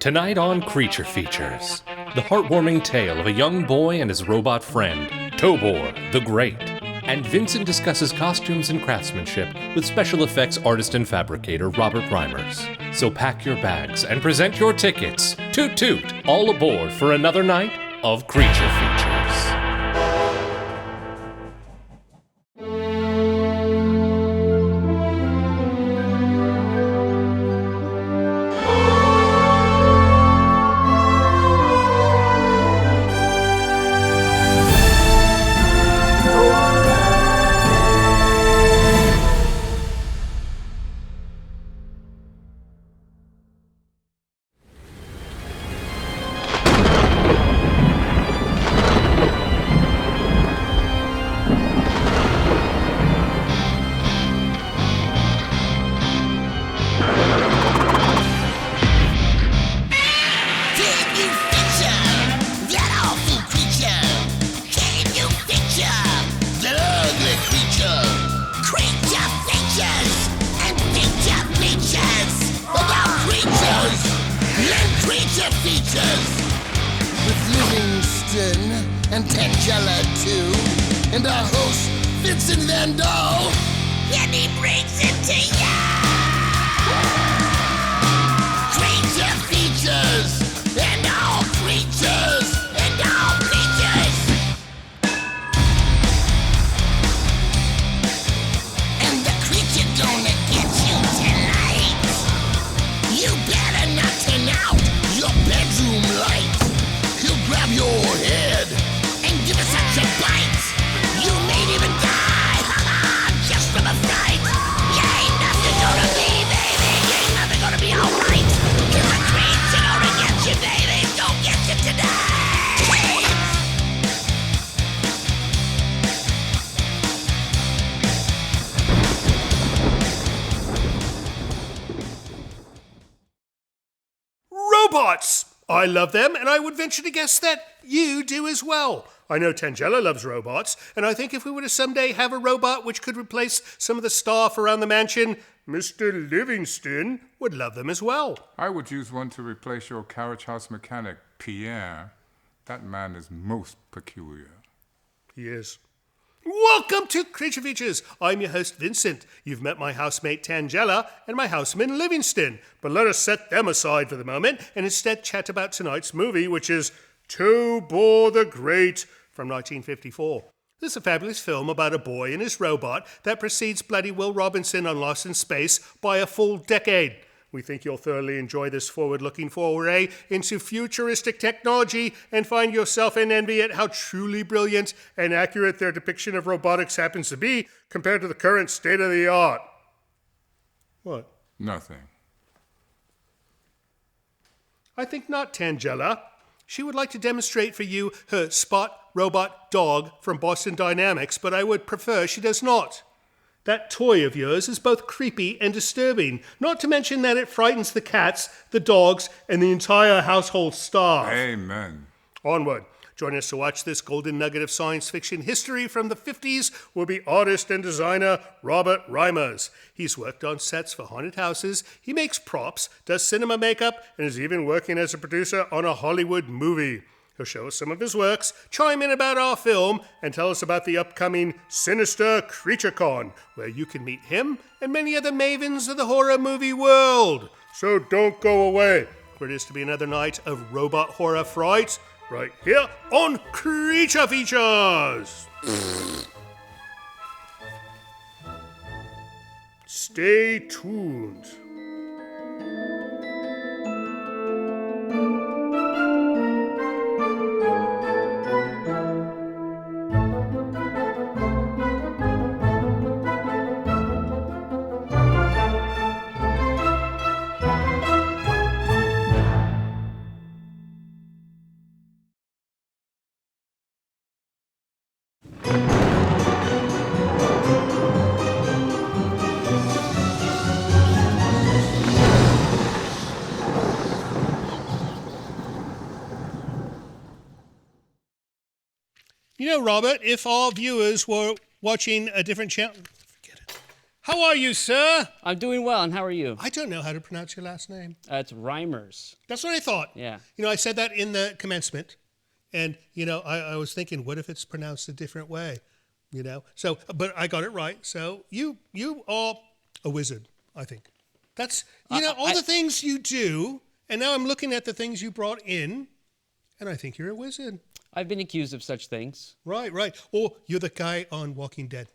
Tonight on Creature Features, the heartwarming tale of a young boy and his robot friend, Tobor the Great. And Vincent discusses costumes and craftsmanship with special effects artist and fabricator Robert Reimers. So pack your bags and present your tickets. Toot toot, all aboard for another night of Creature Features. Robots! I love them, and I would venture to guess that you do as well. I know Tangela loves robots, and I think if we were to someday have a robot which could replace some of the staff around the mansion, Mr. Livingston would love them as well. I would use one to replace your carriage house mechanic, Pierre. That man is most peculiar. He is. Welcome to Creature Features. I'm your host, Vincent. You've met my housemate, Tangela, and my houseman, Livingston. But let us set them aside for the moment and instead chat about tonight's movie, which is Tobor the Great from 1954. This is a fabulous film about a boy and his robot that precedes bloody Will Robinson on Lost in Space by a full decade. We think you'll thoroughly enjoy this forward-looking foray into futuristic technology and find yourself in envy at how truly brilliant and accurate their depiction of robotics happens to be compared to the current state of the art. What? Nothing. I think not, Tangela. She would like to demonstrate for you her Spot Robot Dog from Boston Dynamics, but I would prefer she does not. That toy of yours is both creepy and disturbing, not to mention that it frightens the cats, the dogs, and the entire household staff. Amen. Onward. Join us to watch this golden nugget of science fiction history from the 50s will be artist and designer Robert Reimers. He's worked on sets for haunted houses, he makes props, does cinema makeup, and is even working as a producer on a Hollywood movie. He'll show us some of his works, chime in about our film, and tell us about the upcoming Sinister CreatureCon, where you can meet him and many other mavens of the horror movie world. So don't go away, for it is to be another night of robot horror fright, right here on Creature Features. Stay tuned. You know, Robert, if our viewers were watching a different channel... Forget it. How are you, sir? I'm doing well, and how are you? I don't know how to pronounce your last name. It's Reimers. That's what I thought. Yeah. I said that in the commencement, and, I was thinking, what if it's pronounced a different way? So, but I got it right. So you are a wizard, I think. That's, all the things you do, and now I'm looking at the things you brought in, and I think you're a wizard. I've been accused of such things. Right. Or you're the guy on Walking Dead.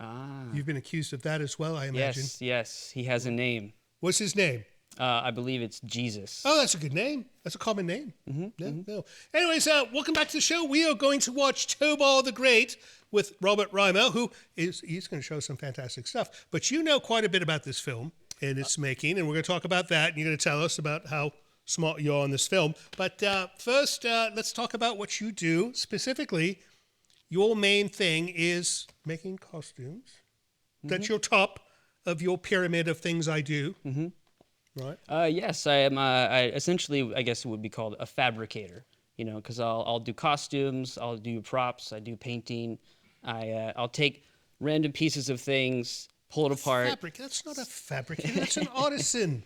Ah. You've been accused of that as well, I imagine. Yes. He has a name. What's his name? I believe it's Jesus. Oh, that's a good name. That's a common name. No. Anyways, welcome back to the show. We are going to watch Tobor the Great with Robert Rymer, he's going to show us some fantastic stuff. But you know quite a bit about this film and its making, and we're going to talk about that, and you're going to tell us about how smart you are on this film. But first, let's talk about what you do. Specifically, your main thing is making costumes. That's your top of your pyramid of things I do. Right? Yes, I am. I essentially, I guess it would be called a fabricator. Because I'll do costumes, I'll do props, I do painting. I'll take random pieces of things, pull it apart. That's not a fabricator. That's an artisan.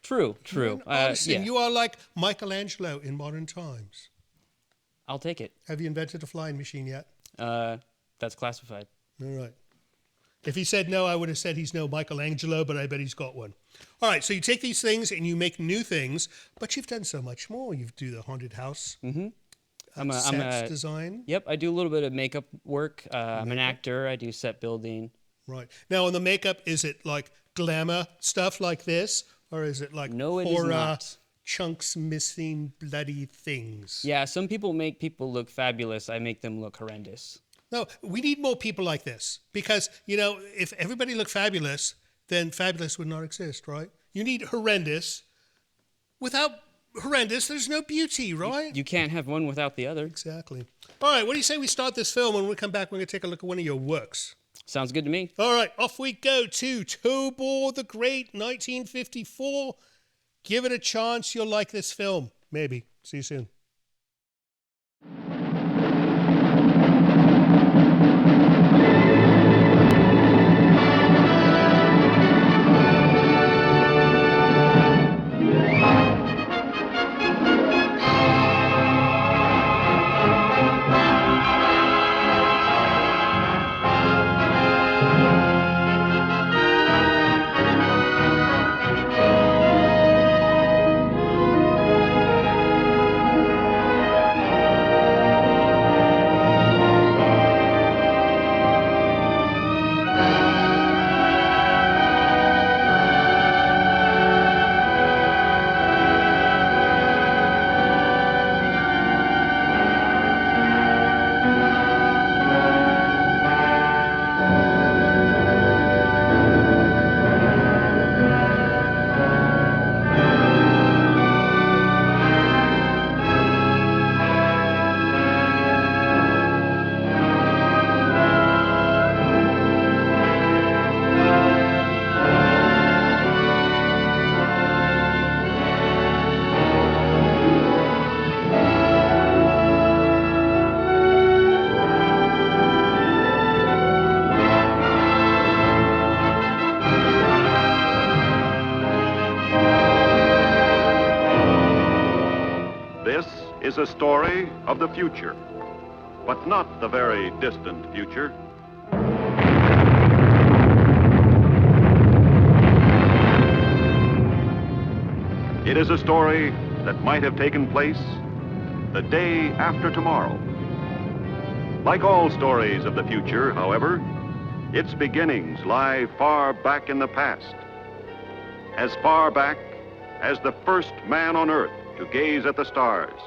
True. You're an artisan. Yeah. You are like Michelangelo in modern times. I'll take it. Have you invented a flying machine yet? That's classified. All right. If he said no, I would have said he's no Michelangelo, but I bet he's got one. All right, so you take these things and you make new things, but you've done so much more. You do the haunted house, sets design. Yep, I do a little bit of makeup work. I'm an actor. I do set building. Right. Now, on the makeup, is it like glamour stuff like this, or is it like No, it is horror, not. chunks missing, bloody things? Yeah, some people make people look fabulous. I make them look horrendous. No, we need more people like this because, if everybody looked fabulous, then fabulous would not exist, right? You need horrendous. Without horrendous, there's no beauty, right? You can't have one without the other. Exactly. All right, what do you say we start this film and when we come back, we're going to take a look at one of your works. Sounds good to me. All right, off we go to Tobor the Great, 1954. Give it a chance. You'll like this film. Maybe. See you soon. Is a story of the future, but not the very distant future. It is a story that might have taken place the day after tomorrow. Like all stories of the future, however, its beginnings lie far back in the past, as far back as the first man on Earth to gaze at the stars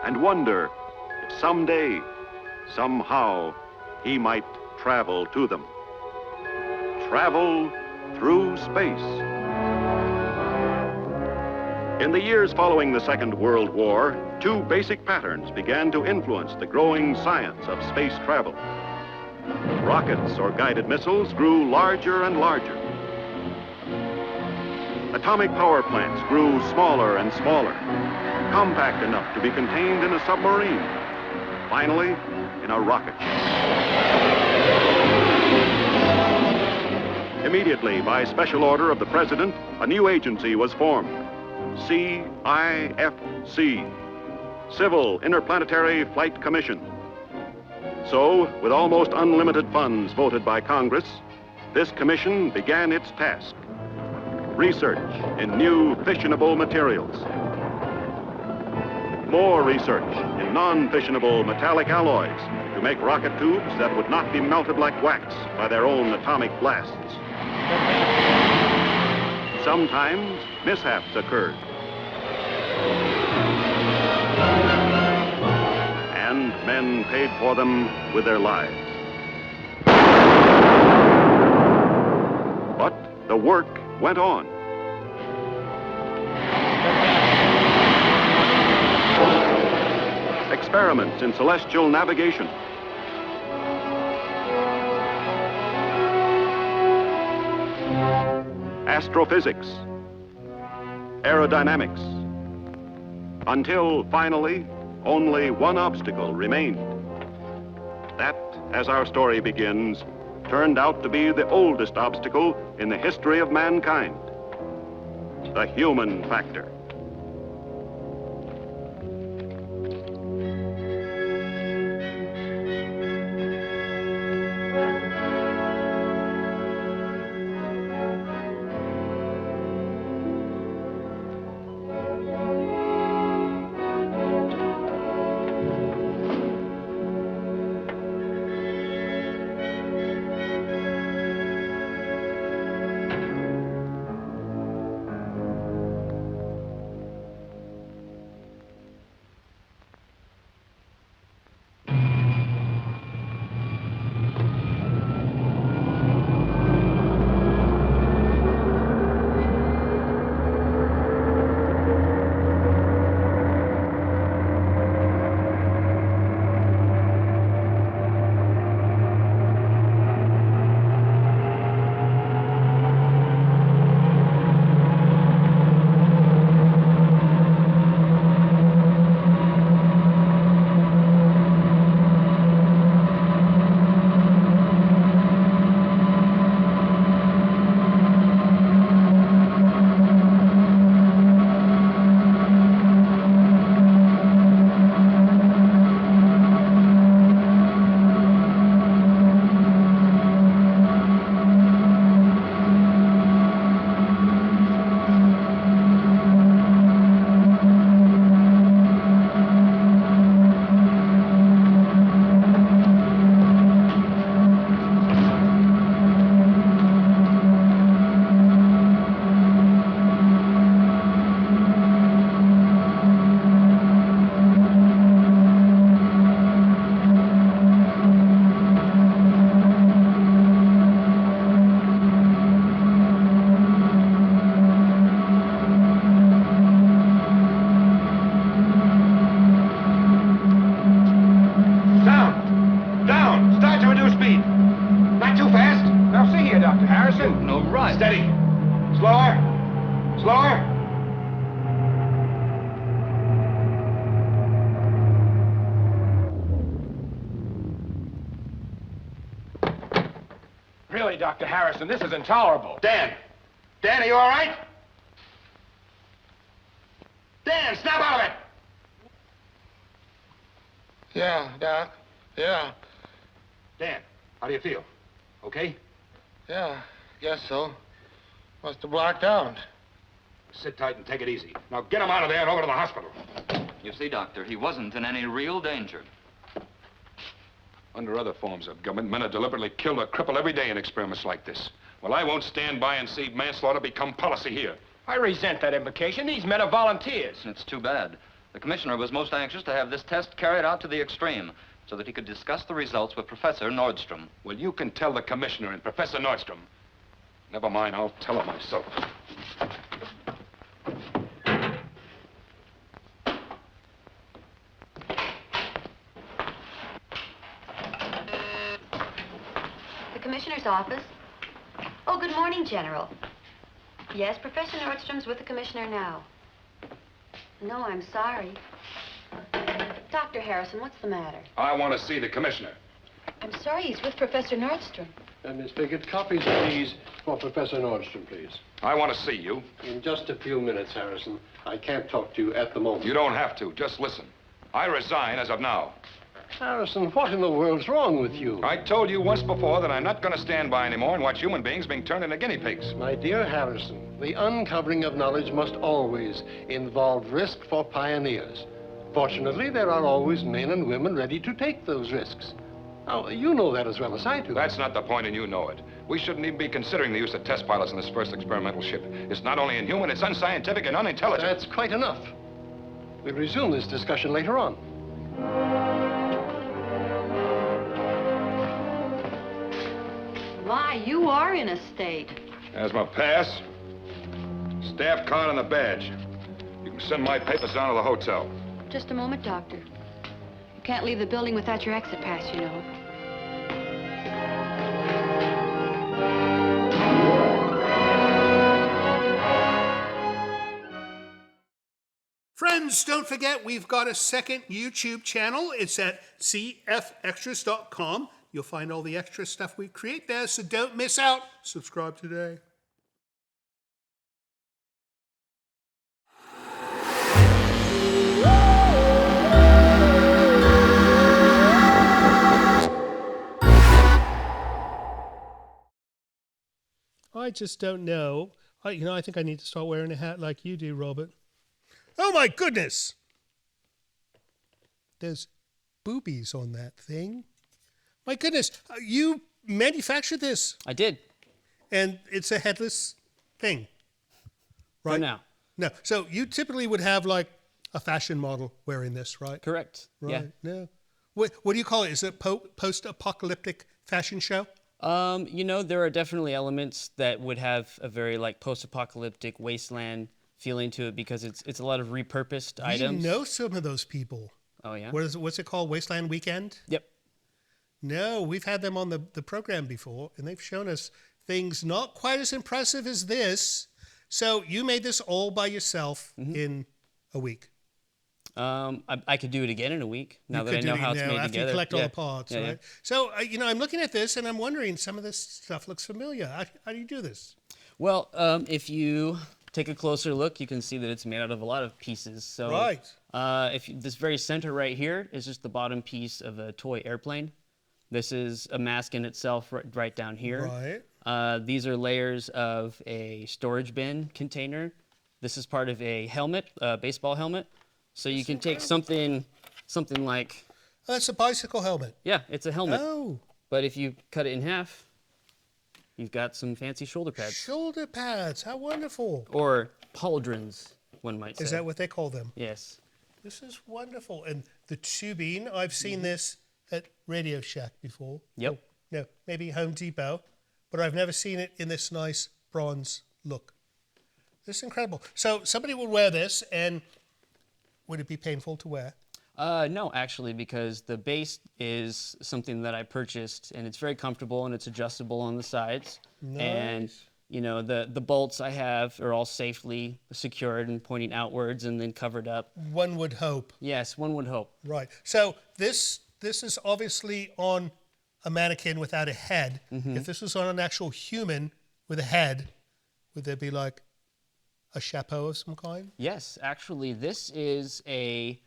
and wonder if someday, somehow, he might travel to them. Travel through space. In the years following the Second World War, two basic patterns began to influence the growing science of space travel. Rockets or guided missiles grew larger and larger. Atomic power plants grew smaller and smaller, compact enough to be contained in a submarine, finally in a rocket ship. Immediately, by special order of the President, a new agency was formed, CIFC, Civil Interplanetary Flight Commission. So, with almost unlimited funds voted by Congress, this commission began its task: research in new fissionable materials. More research in non-fissionable metallic alloys to make rocket tubes that would not be melted like wax by their own atomic blasts. Sometimes mishaps occurred. And men paid for them with their lives. But the work went on. Experiments in celestial navigation. Astrophysics. Aerodynamics. Until finally, only one obstacle remained. That, as our story begins, turned out to be the oldest obstacle in the history of mankind: the human factor. Steady. Slower. Slower. Really, Dr. Harrison, this is intolerable. Dan! Dan, are you all right? Dan, snap out of it! Yeah, Doc. Yeah. Dan, how do you feel? Okay? Yeah, guess so. Must have blacked out. Sit tight and take it easy. Now get him out of there and over to the hospital. You see, Doctor, he wasn't in any real danger. Under other forms of government, men are deliberately killed or crippled every day in experiments like this. Well, I won't stand by and see manslaughter become policy here. I resent that implication. These men are volunteers. It's too bad. The commissioner was most anxious to have this test carried out to the extreme so that he could discuss the results with Professor Nordstrom. Well, you can tell the commissioner and Professor Nordstrom. Never mind, I'll tell him myself. The commissioner's office. Oh, good morning, General. Yes, Professor Nordstrom's with the commissioner now. No, I'm sorry. Dr. Harrison, what's the matter? I want to see the commissioner. I'm sorry, he's with Professor Nordstrom. Miss Pickett, copies of these for Professor Nordstrom, please. I want to see you. In just a few minutes, Harrison. I can't talk to you at the moment. You don't have to. Just listen. I resign as of now. Harrison, what in the world's wrong with you? I told you once before that I'm not going to stand by anymore and watch human beings being turned into guinea pigs. My dear Harrison, the uncovering of knowledge must always involve risk for pioneers. Fortunately, there are always men and women ready to take those risks. Now, you know that as well as I do. That's not the point, and you know it. We shouldn't even be considering the use of test pilots in this first experimental ship. It's not only inhuman, it's unscientific and unintelligent. That's quite enough. We'll resume this discussion later on. My, you are in a state. There's my pass, staff card, and the badge. You can send my papers down to the hotel. Just a moment, Doctor. You can't leave the building without your exit pass, you know. Friends, don't forget we've got a second YouTube channel. It's at cfextras.com. You'll find all the extra stuff we create there, so don't miss out. Subscribe today. I just don't know. I think I need to start wearing a hat like you do, Robert. Oh my goodness! There's boobies on that thing. My goodness, you manufactured this. I did. And it's a headless thing, right? For now. No. So you typically would have like a fashion model wearing this, right? Correct. Right. Yeah. No. What do you call it? Is it post-apocalyptic fashion show? There are definitely elements that would have a very like post-apocalyptic wasteland feeling to it because it's a lot of repurposed items. You know some of those people. Oh yeah. What's it called? Wasteland Weekend? Yep. No, we've had them on the program before, and they've shown us things not quite as impressive as this. So you made this all by yourself in a week. I could do it again in a week now that I know how it's made after together. You collect all the parts, yeah, right? Yeah. So, I'm looking at this, and I'm wondering, some of this stuff looks familiar. How do you do this? Well, if you take a closer look, you can see that it's made out of a lot of pieces. So, right. This very center right here is just the bottom piece of a toy airplane. This is a mask in itself right down here. Right. These are layers of a storage bin container. This is part of a helmet, a baseball helmet. So you can take something like... Oh, that's a bicycle helmet. Yeah, it's a helmet. Oh. But if you cut it in half, you've got some fancy shoulder pads. Shoulder pads, how wonderful. Or pauldrons, one might say. Is that what they call them? Yes. This is wonderful. And the tubing, I've seen this at Radio Shack before. Yep. Oh, no, maybe Home Depot. But I've never seen it in this nice bronze look. This is incredible. So somebody will wear this, and would it be painful to wear? No, actually, because the base is something that I purchased, and it's very comfortable, and it's adjustable on the sides. Nice. And, the bolts I have are all safely secured and pointing outwards and then covered up. One would hope. Yes, one would hope. Right. So this is obviously on a mannequin without a head. Mm-hmm. If this was on an actual human with a head, would there be like a chapeau of some kind? Yes, actually, this is a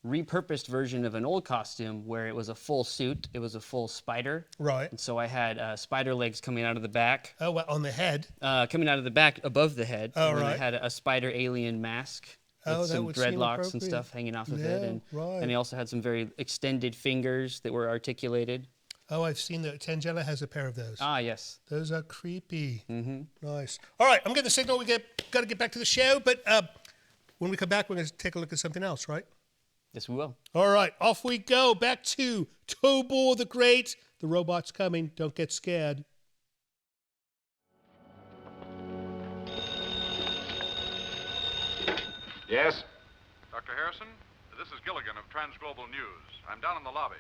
repurposed version of an old costume where it was a full suit. It was a full spider. Right. And so I had spider legs coming out of the back. Oh, well, on the head? Coming out of the back above the head. Oh, and then right. I had a spider alien mask with some dreadlocks and stuff hanging off of it. And, right. and he also had some very extended fingers that were articulated. Oh, I've seen that. Tangela has a pair of those. Ah, yes. Those are creepy. Mm-hmm. Nice. All right, I'm getting the signal. We got to get back to the show, but when we come back, we're going to take a look at something else, right? Yes, we will. All right, off we go. Back to Tobor the Great. The robot's coming. Don't get scared. Yes? Dr. Harrison, this is Gilligan of Transglobal News. I'm down in the lobby.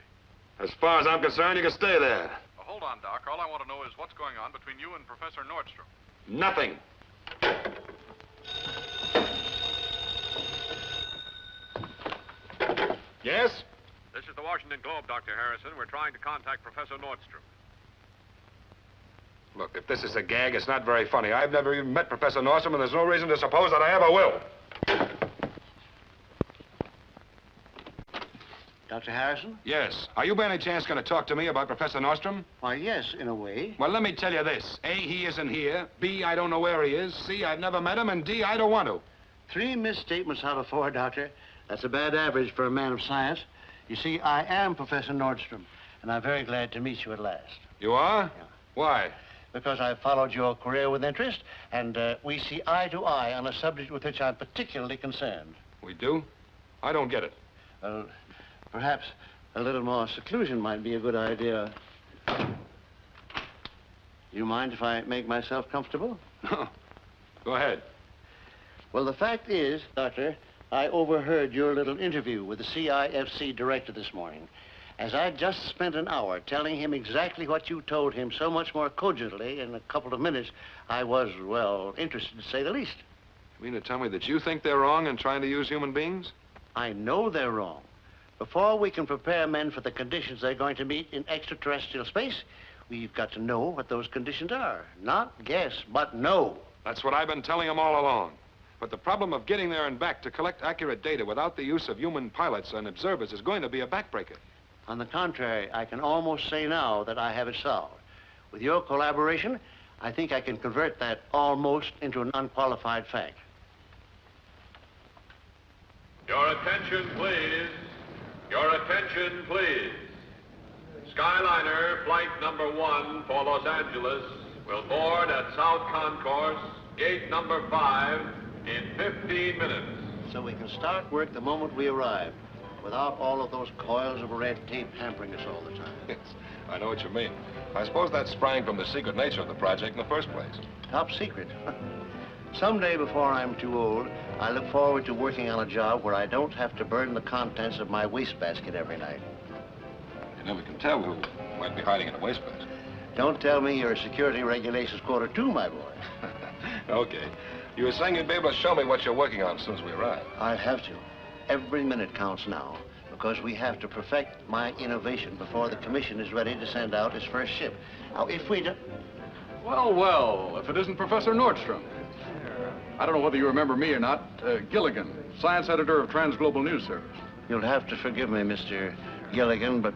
As far as I'm concerned, you can stay there. Well, hold on, Doc. All I want to know is what's going on between you and Professor Nordstrom. Nothing. Yes? This is the Washington Globe, Dr. Harrison. We're trying to contact Professor Nordstrom. Look, if this is a gag, it's not very funny. I've never even met Professor Nordstrom, and there's no reason to suppose that I ever will. Dr. Harrison? Yes. Are you by any chance going to talk to me about Professor Nordstrom? Why, yes, in a way. Well, let me tell you this. A, he isn't here. B, I don't know where he is. C, I've never met him. And D, I don't want to. 3 misstatements out of 4, Doctor. That's a bad average for a man of science. You see, I am Professor Nordstrom, and I'm very glad to meet you at last. You are? Yeah. Why? Because I've followed your career with interest, and we see eye to eye on a subject with which I'm particularly concerned. We do? I don't get it. Perhaps a little more seclusion might be a good idea. You mind if I make myself comfortable? No. Go ahead. Well, the fact is, Doctor, I overheard your little interview with the CIFC director this morning. As I just spent an hour telling him exactly what you told him so much more cogently in a couple of minutes, I was, well, interested to say the least. You mean to tell me that you think they're wrong in trying to use human beings? I know they're wrong. Before we can prepare men for the conditions they're going to meet in extraterrestrial space, we've got to know what those conditions are. Not guess, but know. That's what I've been telling them all along. But the problem of getting there and back to collect accurate data without the use of human pilots and observers is going to be a backbreaker. On the contrary, I can almost say now that I have it solved. With your collaboration, I think I can convert that almost into an unqualified fact. Your attention, please. Your attention, please. Skyliner flight number 1 for Los Angeles will board at South Concourse, gate number 5, in 15 minutes. So we can start work the moment we arrive, without all of those coils of red tape hampering us all the time. Yes, I know what you mean. I suppose that sprang from the secret nature of the project in the first place. Top secret. Someday before I'm too old, I look forward to working on a job where I don't have to burn the contents of my wastebasket every night. You never can tell who might be hiding in a wastebasket. Don't tell me your security regulations quarter 2, my boy. Okay. You were saying you'd be able to show me what you're working on as soon as we arrive. I'll have to. Every minute counts now, because we have to perfect my innovation before the commission is ready to send out its first ship. Now, if we don't... Well, well, if it isn't Professor Nordstrom. I don't know whether you remember me or not. Gilligan, science editor of Transglobal News Service. You'll have to forgive me, Mr. Gilligan, but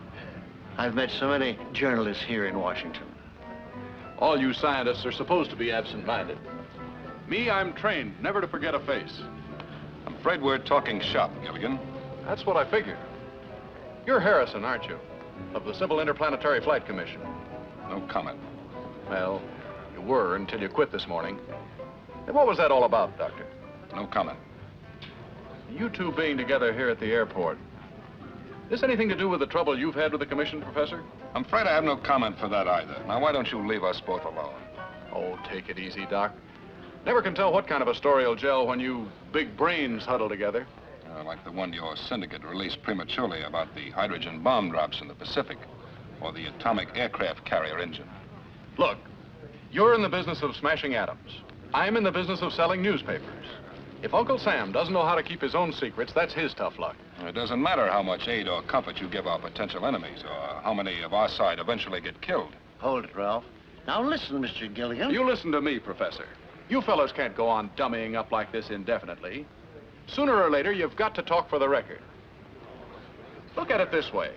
I've met so many journalists here in Washington. All you scientists are supposed to be absent-minded. Me, I'm trained never to forget a face. I'm afraid we're talking shop, Gilligan. That's what I figured. You're Harrison, aren't you? Of the Civil Interplanetary Flight Commission. No comment. Well, you were until you quit this morning. And what was that all about, Doctor? No comment. You two being together here at the airport. This anything to do with the trouble you've had with the commission, Professor? I'm afraid I have no comment for that either. Now, why don't you leave us both alone? Oh, take it easy, Doc. Never can tell what kind of a story will gel when you big brains huddle together. Like the one your syndicate released prematurely about the hydrogen bomb drops in the Pacific, or the atomic aircraft carrier engine. Look, you're in the business of smashing atoms. I'm in the business of selling newspapers. If Uncle Sam doesn't know how to keep his own secrets, that's his tough luck. It doesn't matter how much aid or comfort you give our potential enemies, or how many of our side eventually get killed. Hold it, Ralph. Now listen, Mr. Gilligan. You listen to me, Professor. You fellows can't go on dummying up like this indefinitely. Sooner or later, you've got to talk for the record. Look at it this way.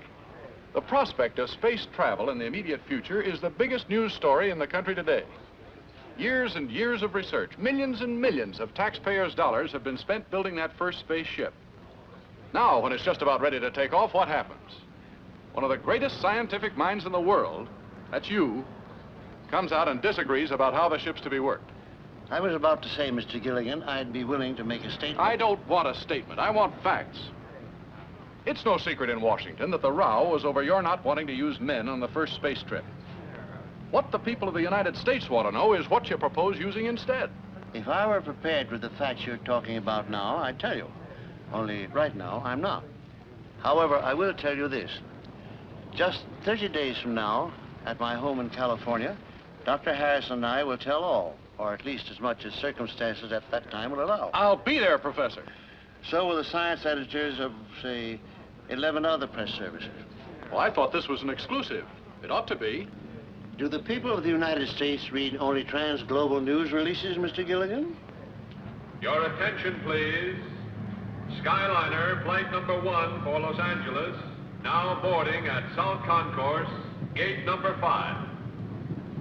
The prospect of space travel in the immediate future is the biggest news story in the country today. Years and years of research, millions and millions of taxpayers' dollars have been spent building that first spaceship. Now, when it's just about ready to take off, what happens? One of the greatest scientific minds in the world, that's you, comes out and disagrees about how the ship's to be worked. I was about to say, Mr. Gilligan, I'd be willing to make a statement. I don't want a statement. I want facts. It's no secret in Washington that the row was over your not wanting to use men on the first space trip. What the people of the United States want to know is what you propose using instead. If I were prepared with the facts you're talking about now, I'd tell you. Only right now, I'm not. However, I will tell you this. Just 30 days from now, at my home in California, Dr. Harrison and I will tell all, or at least as much as circumstances at that time will allow. I'll be there, Professor. So will the science editors of, say, 11 other press services. Well, I thought this was an exclusive. It ought to be. Do the people of the United States read only trans-global news releases, Mr. Gilligan? Your attention, please. Skyliner, flight number 1 for Los Angeles, now boarding at South Concourse, gate number 5.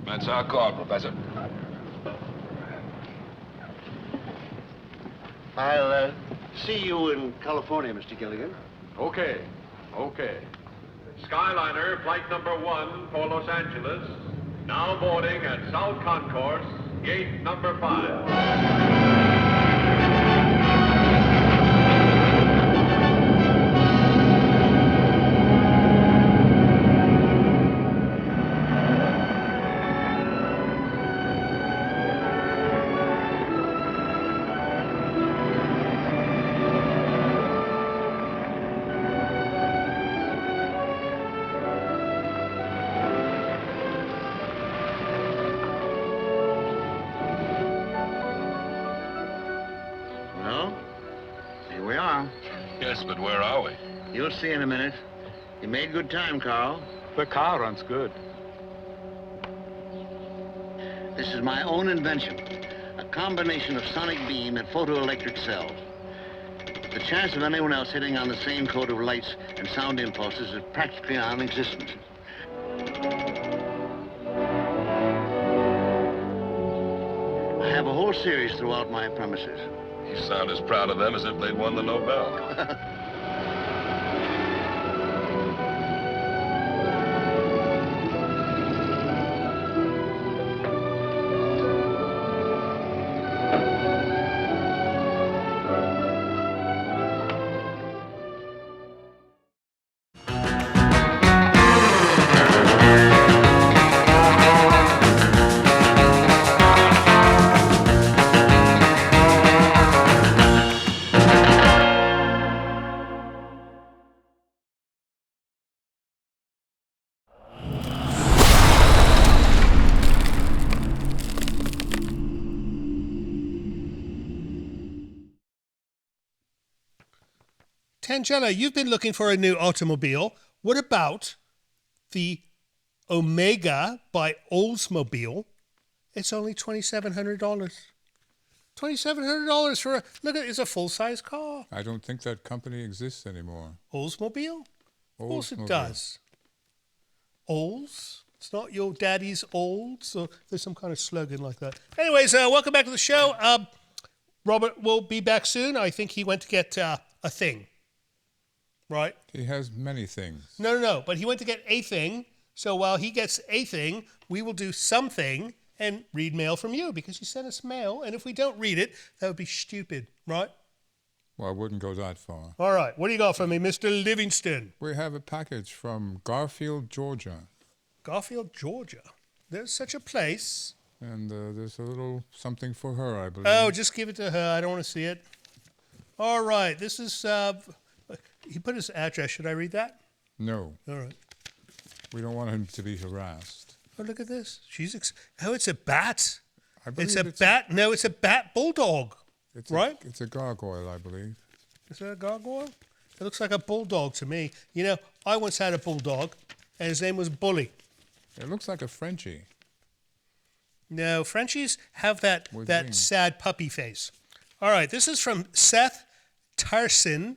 That's our call, Professor. I'll see you in California, Mr. Gilligan. Okay. Skyliner, flight number 1 for Los Angeles, now boarding at South Concourse, gate number 5. Yes, but where are we? You'll see in a minute. You made good time, Carl. The car runs good. This is my own invention. A combination of sonic beam and photoelectric cells. The chance of anyone else hitting on the same code of lights and sound impulses is practically non-existent. I have a whole series throughout my premises. You sound as proud of them as if they'd won the Nobel. Tangella, you've been looking for a new automobile. What about the Omega by Oldsmobile? It's only $2,700. $2,700 for it's a full-size car. I don't think that company exists anymore. Oldsmobile? Of course it does. Olds? It's not your daddy's Olds? Or there's some kind of slogan like that. Anyways, welcome back to the show. Robert will be back soon. I think he went to get a thing. Right? He has many things. No. But he went to get a thing. So while he gets a thing, we will do something and read mail from you because you sent us mail. And if we don't read it, that would be stupid. Right? Well, I wouldn't go that far. All right. What do you got for me, Mr. Livingston? We have a package from Garfield, Georgia. Garfield, Georgia? There's such a place. And there's a little something for her, I believe. Oh, just give it to her. I don't want to see it. All right. This is... he put his address. Should I read that? No. All right. We don't want him to be harassed. Oh, look at this. It's a bat. It's a bat. No, it's a bat bulldog. Right? It's a gargoyle, I believe. Is it a gargoyle? It looks like a bulldog to me. You know, I once had a bulldog, and his name was Bully. It looks like a Frenchie. No, Frenchies have that sad puppy face. All right, this is from Seth Tarsin.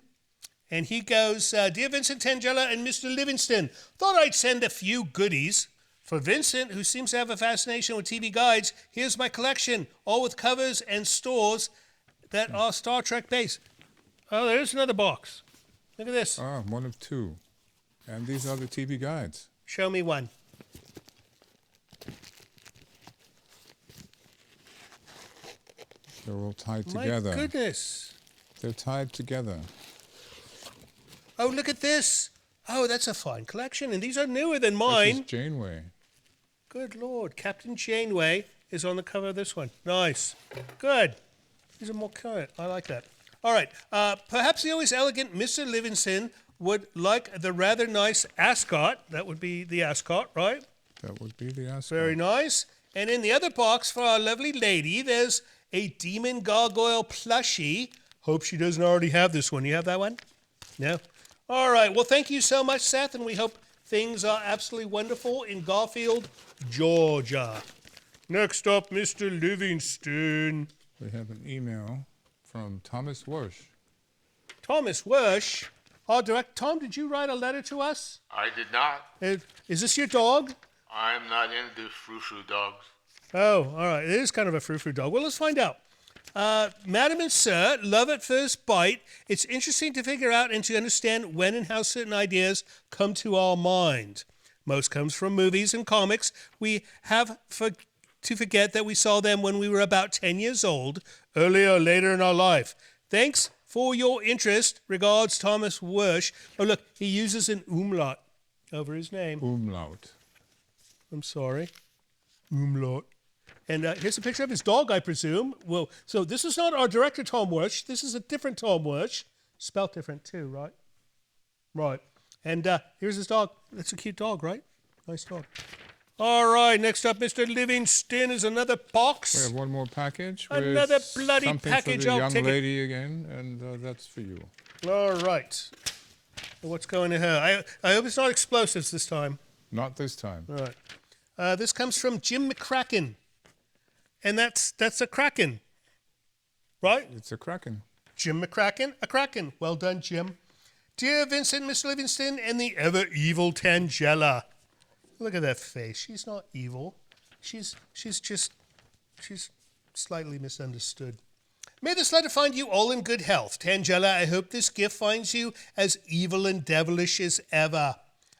And he goes, Dear Vincent Tangella and Mr. Livingston, thought I'd send a few goodies. For Vincent, who seems to have a fascination with TV guides, here's my collection, all with covers and stores that are Star Trek based. Oh, there's another box. Look at this. Ah, one of two. And these are the TV guides. Show me one. They're all tied together. My goodness. They're tied together. Oh, look at this. Oh, that's a fine collection. And these are newer than mine. This is Janeway. Good Lord. Captain Janeway is on the cover of this one. Nice. Good. These are more current. I like that. All right. Perhaps the always elegant Mr. Livingston would like the rather nice ascot. That would be the ascot, right? That would be the ascot. Very nice. And in the other box for our lovely lady, there's a demon gargoyle plushie. Hope she doesn't already have this one. You have that one? No? All right. Well, thank you so much, Seth, and we hope things are absolutely wonderful in Garfield, Georgia. Next up, Mr. Livingston. We have an email from Thomas Wersch. Thomas Wersch? Our director. Tom, did you write a letter to us? I did not. Is this your dog? I'm not into frou-frou dogs. Oh, all right. It is kind of a frou-frou dog. Well, let's find out. Madam and Sir, love at first bite. It's interesting to figure out and to understand when and how certain ideas come to our mind. Most comes from movies and comics. We have to forget that we saw them when we were about 10 years old, earlier or later in our life. Thanks for your interest. Regards, Thomas Wersch. Oh, look, he uses an umlaut over his name. Umlaut. I'm sorry. Umlaut. And here's a picture of his dog, I presume. Well, so this is not our director, Tom Wersch. This is a different Tom Wersch. Spelled different, too, right? Right. And here's his dog. That's a cute dog, right? Nice dog. All right, next up, Mr. Livingston, is another box. We have one more package. Another with bloody something package. for the I'll young take lady again, and that's for you. All right. What's going to her? I hope it's not explosives this time. Not this time. All right. This comes from Jim McCracken. And that's a Kraken, right? It's a Kraken. Jim McCracken, a Kraken. Well done, Jim. Dear Vincent, Miss Livingston, and the ever-evil Tangela. Look at that face. She's not evil. She's slightly misunderstood. May this letter find you all in good health. Tangela, I hope this gift finds you as evil and devilish as ever.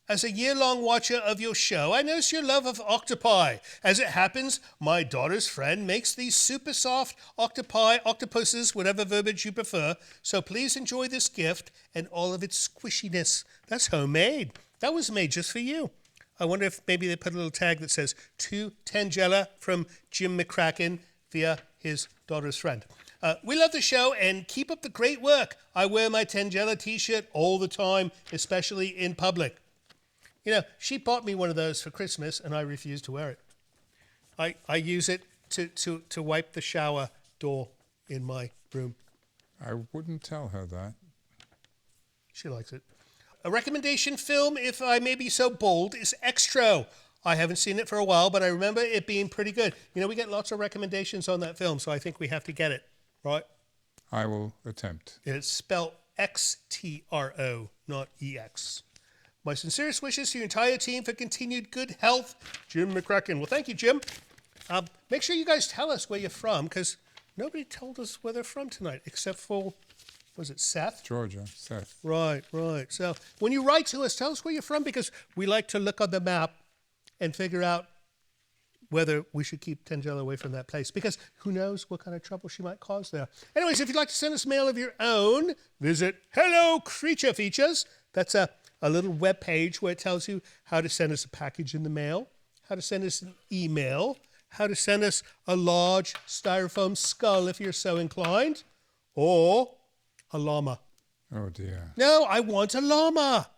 As a year-long watcher of your show, I notice your love of octopi. As it happens, my daughter's friend makes these super soft octopuses, whatever verbiage you prefer, so please enjoy this gift and all of its squishiness. That's homemade. That was made just for you. I wonder if maybe they put a little tag that says, to Tangela from Jim McCracken via his daughter's friend. We love the show and keep up the great work. I wear my Tangela t-shirt all the time, especially in public. You know, she bought me one of those for Christmas, and I refused to wear it. I use it to wipe the shower door in my room. I wouldn't tell her that. She likes it. A recommendation film, if I may be so bold, is Extro. I haven't seen it for a while, but I remember it being pretty good. You know, we get lots of recommendations on that film, so I think we have to get it, right? I will attempt. It's spelled Xtro, not EX. My sincerest wishes to your entire team for continued good health, Jim McCracken. Well, thank you, Jim. Make sure you guys tell us where you're from, because nobody told us where they're from tonight, except for, was it Seth? Georgia, Seth. Right. So when you write to us, tell us where you're from, because we like to look on the map and figure out whether we should keep Tangela away from that place, because who knows what kind of trouble she might cause there. Anyways, if you'd like to send us mail of your own, visit Hello Creature Features. That's a little web page where it tells you how to send us a package in the mail, how to send us an email, how to send us a large styrofoam skull if you're so inclined, or a llama. Oh, dear. No, I want a llama.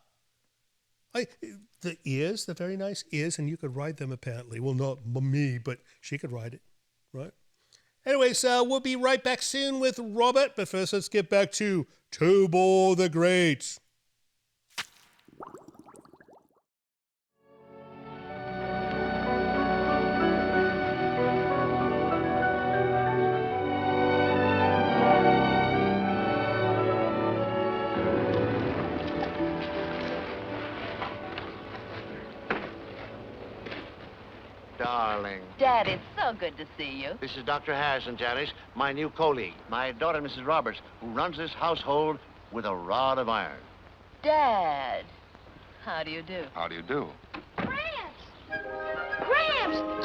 The ears, the very nice ears, and you could ride them apparently. Well, not me, but she could ride it, right? Anyways, we'll be right back soon with Robert, but first let's get back to Tobor the Great. Darling. Dad, it's so good to see you. This is Dr. Harrison, Janice, my new colleague, my daughter, Mrs. Roberts, who runs this household with a rod of iron. Dad, how do you do? How do you do? Gramps!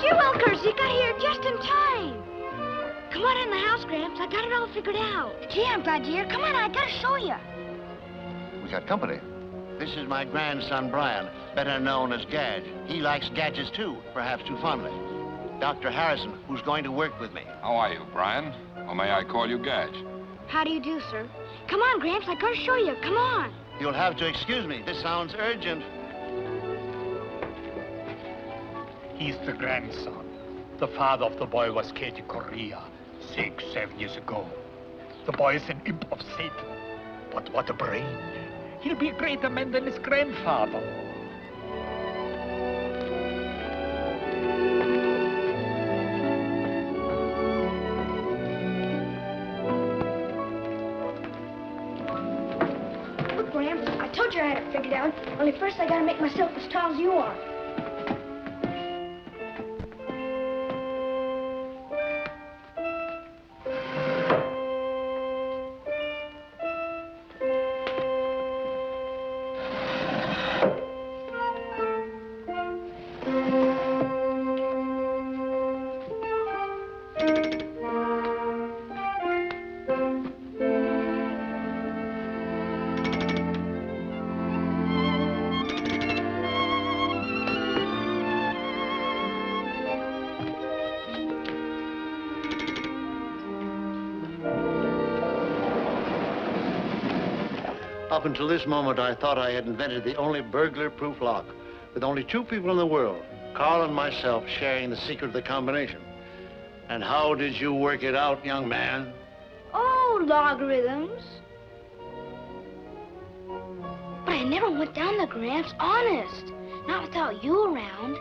Gee wilkers, you got here just in time. Come on in the house, Gramps. I got it all figured out. Gee, I'm glad you're here. Come on, I gotta show you. We got company. This is my grandson, Brian, better known as Gadge. He likes gadgets, too, perhaps too fondly. Dr. Harrison, who's going to work with me. How are you, Brian? Or may I call you Gadge? How do you do, sir? Come on, Gramps, I gotta show you. Come on. You'll have to excuse me. This sounds urgent. He's the grandson. The father of the boy was killed in Korea 6-7 years ago. The boy is an imp of Satan. But what a brain. He'll be a greater man than his grandfather. Gramps. I told you I had it figured out. Only first I gotta make myself as tall as you are. Up until this moment, I thought I had invented the only burglar-proof lock, with only 2 people in the world, Carl and myself, sharing the secret of the combination. And how did you work it out, young man? Oh, logarithms. But I never went down the Gramps, honest. Not without you around.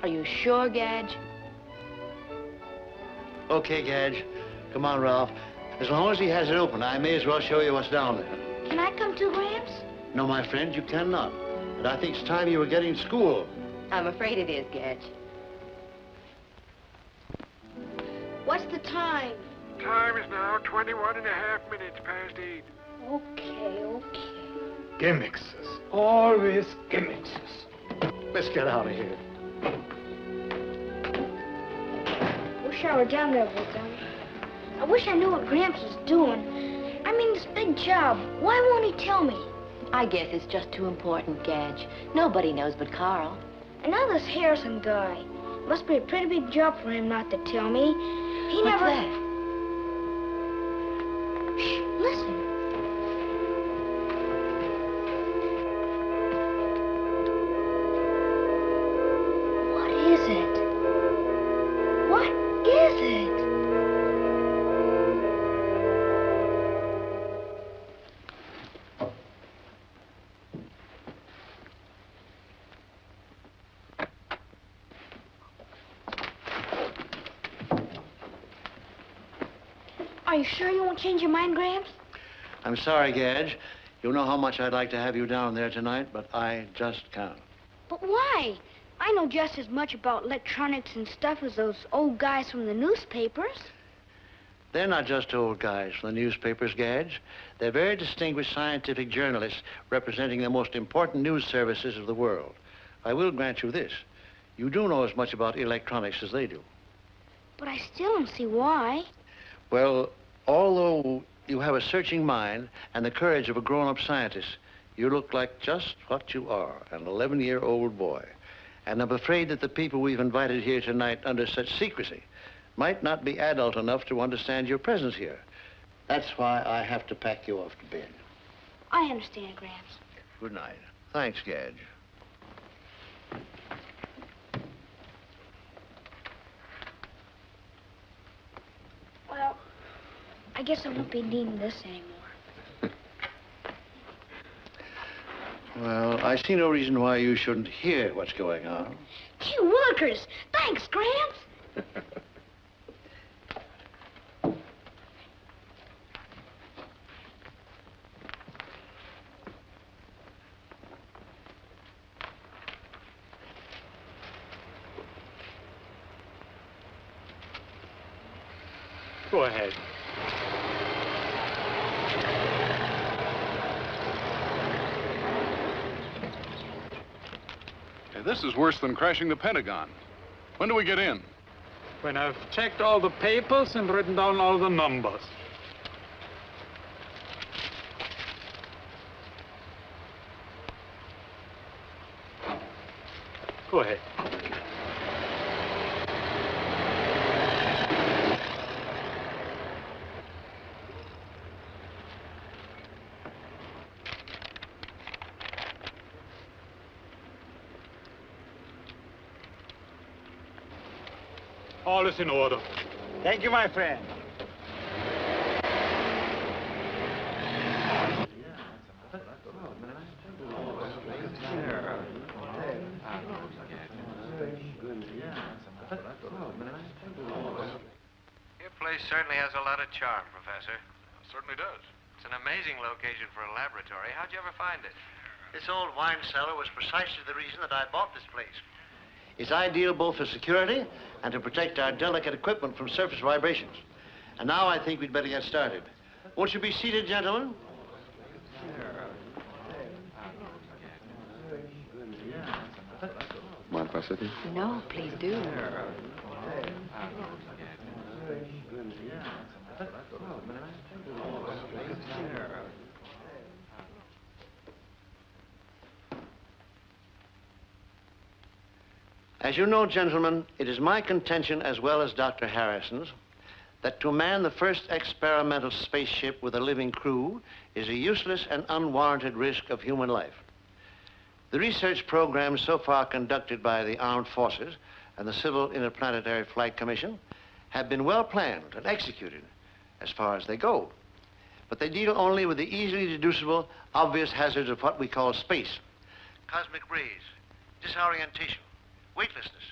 Are you sure, Gadge? Okay, Gadge. Come on, Ralph. As long as he has it open, I may as well show you what's down there. Can I come too, Gramps? No, my friend, you cannot. And I think it's time you were getting to school. I'm afraid it is, Gadge. What's the time? Time is now 21 and a half minutes past 8. Okay. Gimmicks. Always gimmicks. Let's get out of here. Wish I were down there with them. I wish I knew what Gramps was doing. I mean, this big job. Why won't he tell me? I guess it's just too important, Gadge. Nobody knows but Carl. And now this Harrison guy. Must be a pretty big job for him not to tell me. He What's never... that? Shh, listen. What is it? What is it? Are you sure you won't change your mind, Gramps? I'm sorry, Gadge. You know how much I'd like to have you down there tonight, but I just can't. But why? I know just as much about electronics and stuff as those old guys from the newspapers. They're not just old guys from the newspapers, Gadge. They're very distinguished scientific journalists representing the most important news services of the world. I will grant you this. You do know as much about electronics as they do. But I still don't see why. Well, although you have a searching mind and the courage of a grown-up scientist, you look like just what you are, an 11-year-old boy. And I'm afraid that the people we've invited here tonight under such secrecy might not be adult enough to understand your presence here. That's why I have to pack you off to bed. I understand, Gramps. Good night. Thanks, Gadge. Well, I guess I won't be needing this anymore. Well, I see no reason why you shouldn't hear what's going on. Gee willikers! Thanks, Gramps! Go ahead. Hey, this is worse than crashing the Pentagon. When do we get in? When I've checked all the papers and written down all the numbers. Go ahead. All is in order. Thank you, my friend. Your place certainly has a lot of charm, Professor. Certainly does. It's an amazing location for a laboratory. How'd you ever find it? This old wine cellar was precisely the reason that I bought this place. It's ideal both for security and to protect our delicate equipment from surface vibrations. And now I think we'd better get started. Won't you be seated, gentlemen? Mind if I sit here? No, please do. As you know, gentlemen, it is my contention, as well as Dr. Harrison's, that to man the first experimental spaceship with a living crew is a useless and unwarranted risk of human life. The research programs so far conducted by the Armed Forces and the Civil Interplanetary Flight Commission have been well planned and executed as far as they go. But they deal only with the easily deducible, obvious hazards of what we call space. Cosmic rays, disorientation, weightlessness,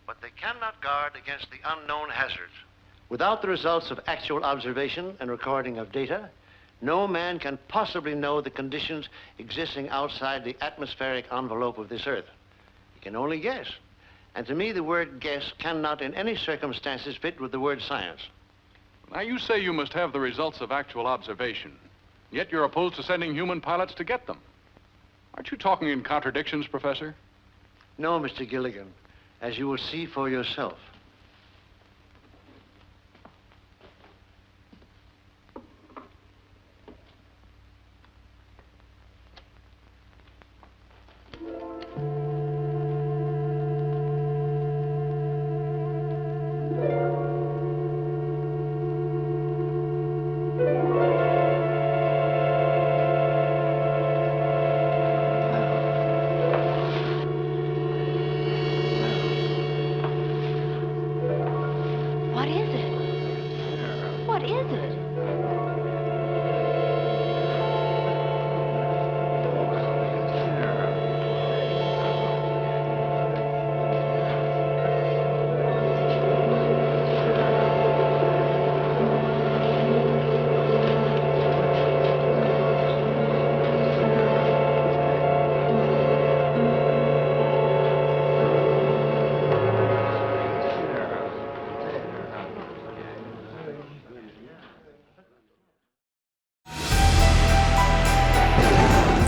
but they cannot guard against the unknown hazards. Without the results of actual observation and recording of data, no man can possibly know the conditions existing outside the atmospheric envelope of this Earth. He can only guess. And to me, the word guess cannot in any circumstances fit with the word science. Now, you say you must have the results of actual observation, yet you're opposed to sending human pilots to get them. Aren't you talking in contradictions, Professor? No, Mr. Gilligan, as you will see for yourself.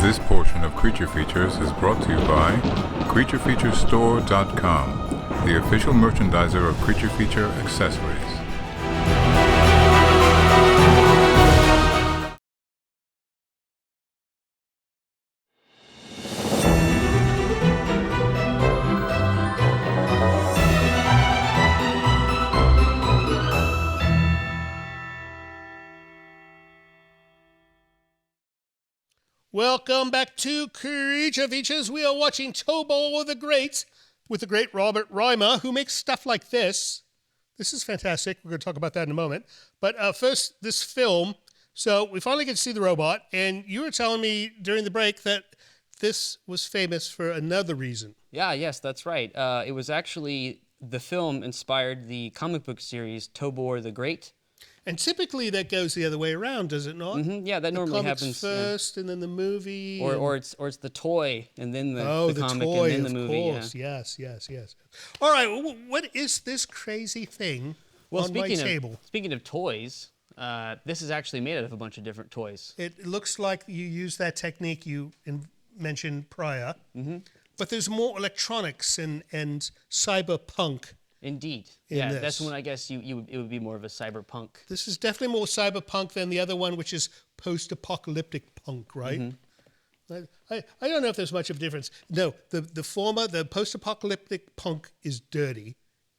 This portion of Creature Features is brought to you by CreatureFeatureStore.com, the official merchandiser of Creature Feature accessories. Welcome back to Creature Features. We are watching Tobor the Great with the great Robert Rymer, who makes stuff like this. This is fantastic. We're going to talk about that in a moment. But first, this film. So we finally get to see the robot, and you were telling me during the break that this was famous for another reason. Yes, that's right. It was actually, the film inspired the comic book series Tobor the Great. And typically that goes the other way around, does it not? Mm-hmm. Yeah, that normally happens first, and then the movie, or it's the toy, and then the comic, toy, and then the movie. Of course. Yeah. Yes. All right, what is this crazy thing on my table? Speaking of toys, this is actually made out of a bunch of different toys. It looks like you use that technique you mentioned prior, but there's more electronics and cyberpunk. Indeed. Yeah, that's when I guess it would be more of a cyberpunk. This is definitely more cyberpunk than the other one, which is post-apocalyptic punk, right? Mm-hmm. I don't know if there's much of a difference. No, the former, the post-apocalyptic punk is dirty,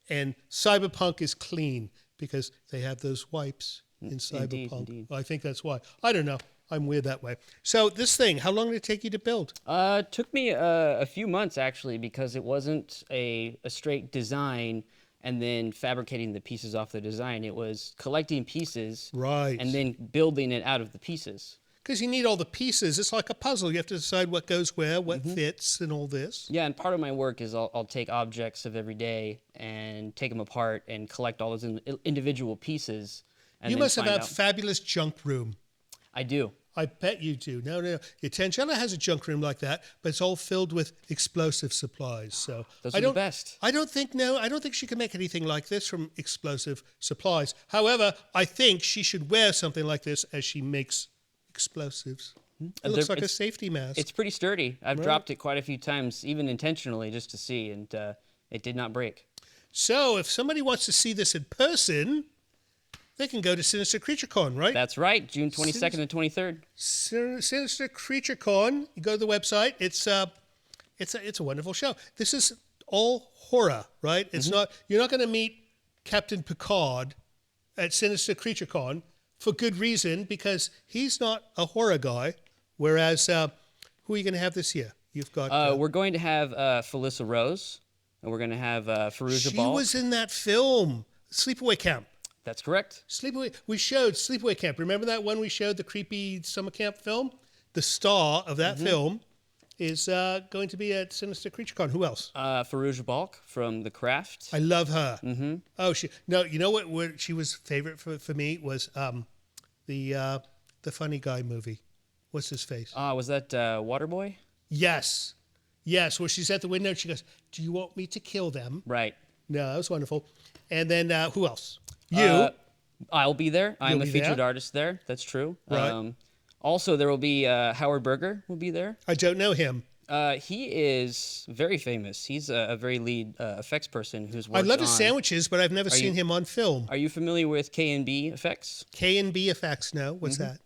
and cyberpunk is clean because they have those wipes in cyberpunk. Indeed. I think that's why. I don't know. I'm weird that way. So this thing, how long did it take you to build? It took me a few months, actually, because it wasn't a straight design and then fabricating the pieces off the design. It was collecting pieces and then building it out of the pieces. Because you need all the pieces. It's like a puzzle. You have to decide what goes where, what fits, and all this. Yeah, and part of my work is I'll take objects of every day and take them apart and collect all those individual pieces. And you must have had fabulous junk room. I do. I bet you do. No. Tangella has a junk room like that, but it's all filled with explosive supplies. So Those are the best. I don't think she can make anything like this from explosive supplies. However, I think she should wear something like this as she makes explosives. It looks like a safety mask. It's pretty sturdy. I've dropped it quite a few times, even intentionally, just to see, and it did not break. So if somebody wants to see this in person, they can go to Sinister Creature Con, right? That's right, June 22nd and 23rd. Sinister Creature Con. You go to the website. It's a wonderful show. This is all horror, right? It's not. You're not going to meet Captain Picard at Sinister Creature Con for good reason, because he's not a horror guy. Whereas, who are you going to have this year? You've got. We're going to have Felissa Rose, and we're going to have Farouja Balk. She was in that film, Sleepaway Camp. That's correct. We showed Sleepaway Camp. Remember that one we showed, the creepy summer camp film? The star of that film is going to be at Sinister Creature Con. Who else? Farouja Balk from The Craft. I love her. Mm-hmm. Oh, you know what she was favorite for me was the Funny Guy movie. What's his face? Was that Waterboy? Yes. Where she's at the window and she goes, "Do you want me to kill them?" Right. No, that was wonderful. And then who else? You. I'll be there. I'm You'll a be featured there? artist there. That's true. Right. Also, there will be Howard Berger will be there. I don't know him. He is very famous. He's a very lead effects person who's worked I love his on- sandwiches, but I've never seen him on film. Are you familiar with K&B Effects? K&B Effects, no. What's that?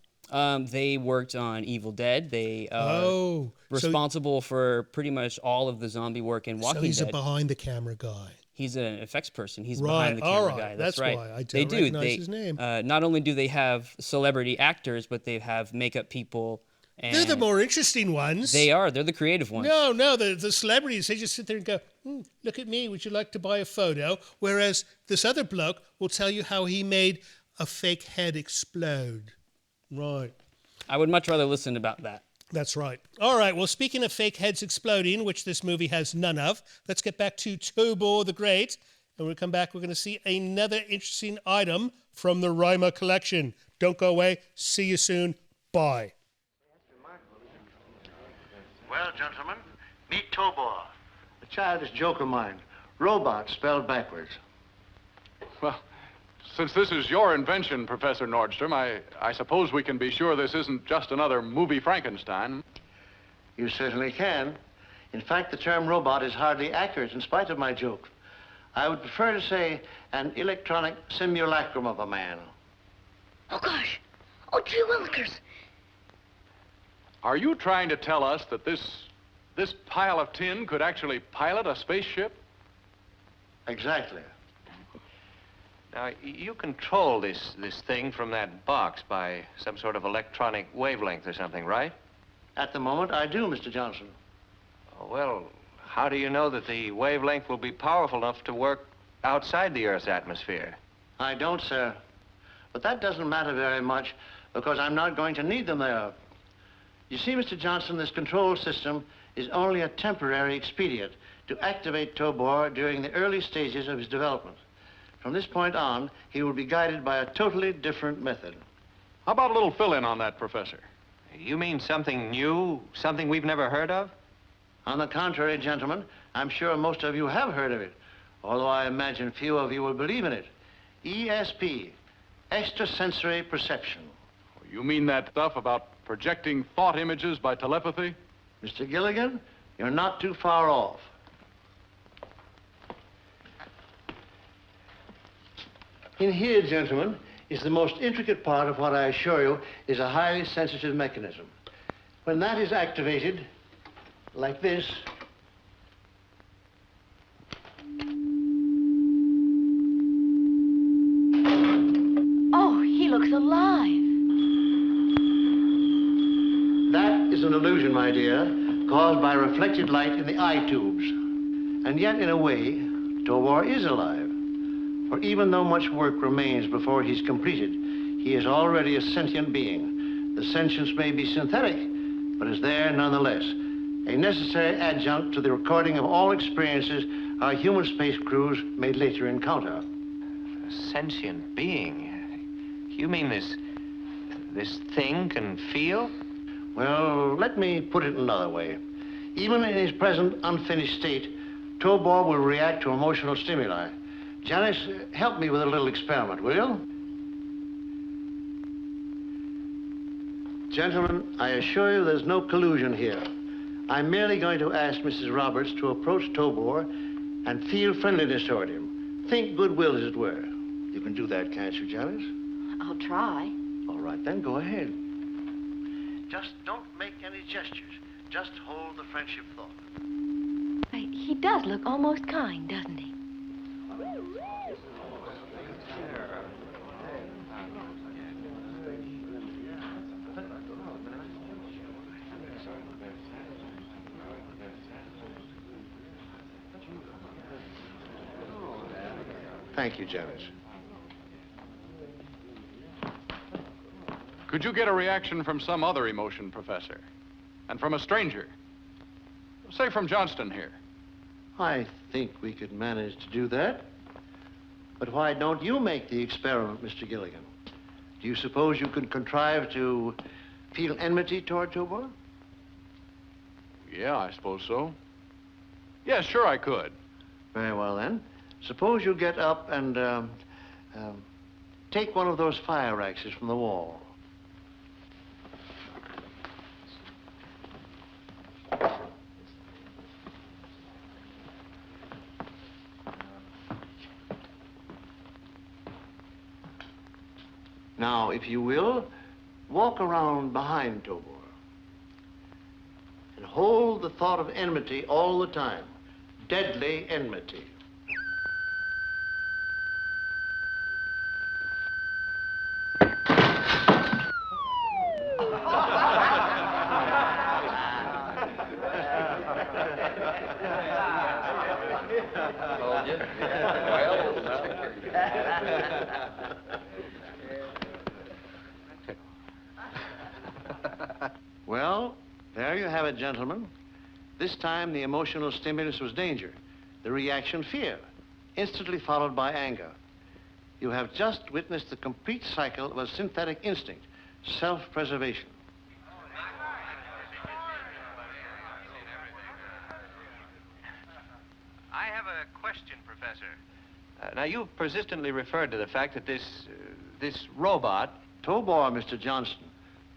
They worked on Evil Dead. They so responsible for pretty much all of the zombie work in Walking So he's Dead. a behind-the-camera guy. He's an effects person. He's Right, behind the camera all right. guy. That's right. why I they don't do. recognize his name. Not only do they have celebrity actors, but they have makeup people. And They're the more interesting ones. They are. They're the creative ones. No, the celebrities, they just sit there and go, look at me, would you like to buy a photo? Whereas this other bloke will tell you how he made a fake head explode. Right. I would much rather listen about that. That's right. All right, well, speaking of fake heads exploding, which this movie has none of, let's get back to Tobor the Great. And when we come back, we're going to see another interesting item from the Rymer collection. Don't go away. See you soon. Bye. Well, gentlemen, meet Tobor, a childish joke of mine. Robot spelled backwards. Well, since this is your invention, Professor Nordstrom, I suppose we can be sure this isn't just another movie Frankenstein. You certainly can. In fact, the term robot is hardly accurate in spite of my joke. I would prefer to say an electronic simulacrum of a man. Oh, gosh. Oh, gee willikers. Are you trying to tell us that this pile of tin could actually pilot a spaceship? Exactly. Now, you control this thing from that box by some sort of electronic wavelength or something, right? At the moment, I do, Mr. Johnson. Oh, well, how do you know that the wavelength will be powerful enough to work outside the Earth's atmosphere? I don't, sir. But that doesn't matter very much because I'm not going to need them there. You see, Mr. Johnson, this control system is only a temporary expedient to activate Tobor during the early stages of his development. From this point on, he will be guided by a totally different method. How about a little fill-in on that, Professor? You mean something new, something we've never heard of? On the contrary, gentlemen, I'm sure most of you have heard of it, although I imagine few of you will believe in it. ESP, extrasensory perception. You mean that stuff about projecting thought images by telepathy? Mr. Gilligan, you're not too far off. In here, gentlemen, is the most intricate part of what I assure you is a highly sensitive mechanism. When that is activated, like this, Oh, he looks alive. that is an illusion, my dear, caused by reflected light in the eye tubes. And yet, in a way, Tobor is alive. For even though much work remains before he's completed, he is already a sentient being. The sentience may be synthetic, but is there nonetheless. A necessary adjunct to the recording of all experiences our human space crews may later encounter. A sentient being? You mean this thing can feel? Well, let me put it another way. Even in his present unfinished state, Tobor will react to emotional stimuli. Janice, help me with a little experiment, will you? Gentlemen, I assure you there's no collusion here. I'm merely going to ask Mrs. Roberts to approach Tobor and feel friendliness toward him. Think goodwill, as it were. You can do that, can't you, Janice? I'll try. All right, then go ahead. Just don't make any gestures. Just hold the friendship thought. He does look almost kind, doesn't he? Thank you, Janice. Could you get a reaction from some other emotion, Professor? And from a stranger? Say from Johnston here. I think we could manage to do that. But why don't you make the experiment, Mr. Gilligan? Do you suppose you could contrive to feel enmity toward Tobor? Yeah, I suppose so. Yes, sure I could. Very well, then. Suppose you get up and take one of those fire axes from the wall. Now, if you will, walk around behind Tobor and hold the thought of enmity all the time. Deadly enmity. Told you. Well, there you have it, gentlemen. This time, the emotional stimulus was danger. The reaction, fear, instantly followed by anger. You have just witnessed the complete cycle of a synthetic instinct, self-preservation. I have a question, Professor. Now, you've persistently referred to the fact that this robot... Tobor, Mr. Johnston.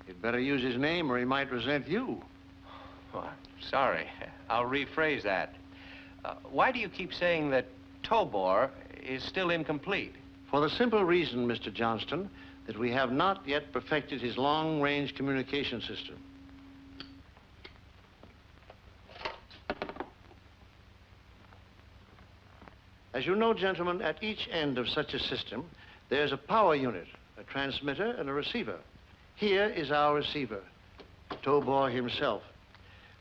You'd better use his name or he might resent you. Oh, sorry. I'll rephrase that. Why do you keep saying that Tobor is still incomplete? For the simple reason, Mr. Johnston, that we have not yet perfected his long-range communication system. As you know, gentlemen, at each end of such a system, there's a power unit, a transmitter, and a receiver. Here is our receiver, Tobor himself.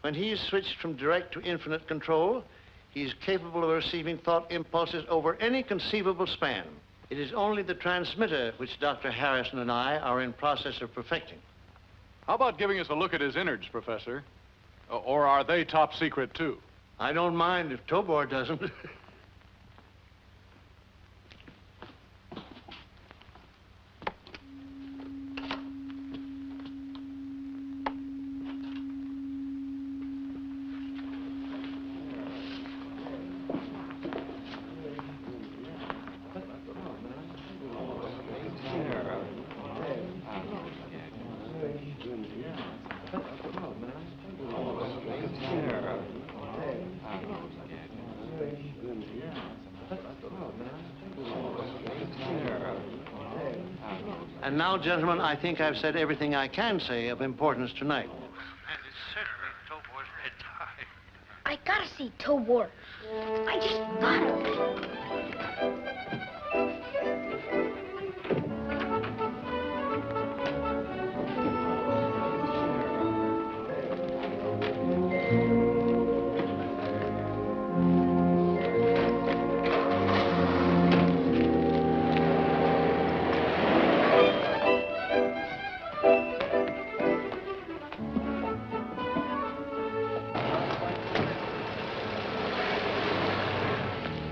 When he is switched from direct to infinite control, he is capable of receiving thought impulses over any conceivable span. It is only the transmitter which Dr. Harrison and I are in process of perfecting. How about giving us a look at his innards, Professor? Or are they top secret, too? I don't mind if Tobor doesn't. And now, gentlemen, I think I've said everything I can say of importance tonight. And it's certainly Tobor's bedtime. I gotta see Tobor. I just gotta.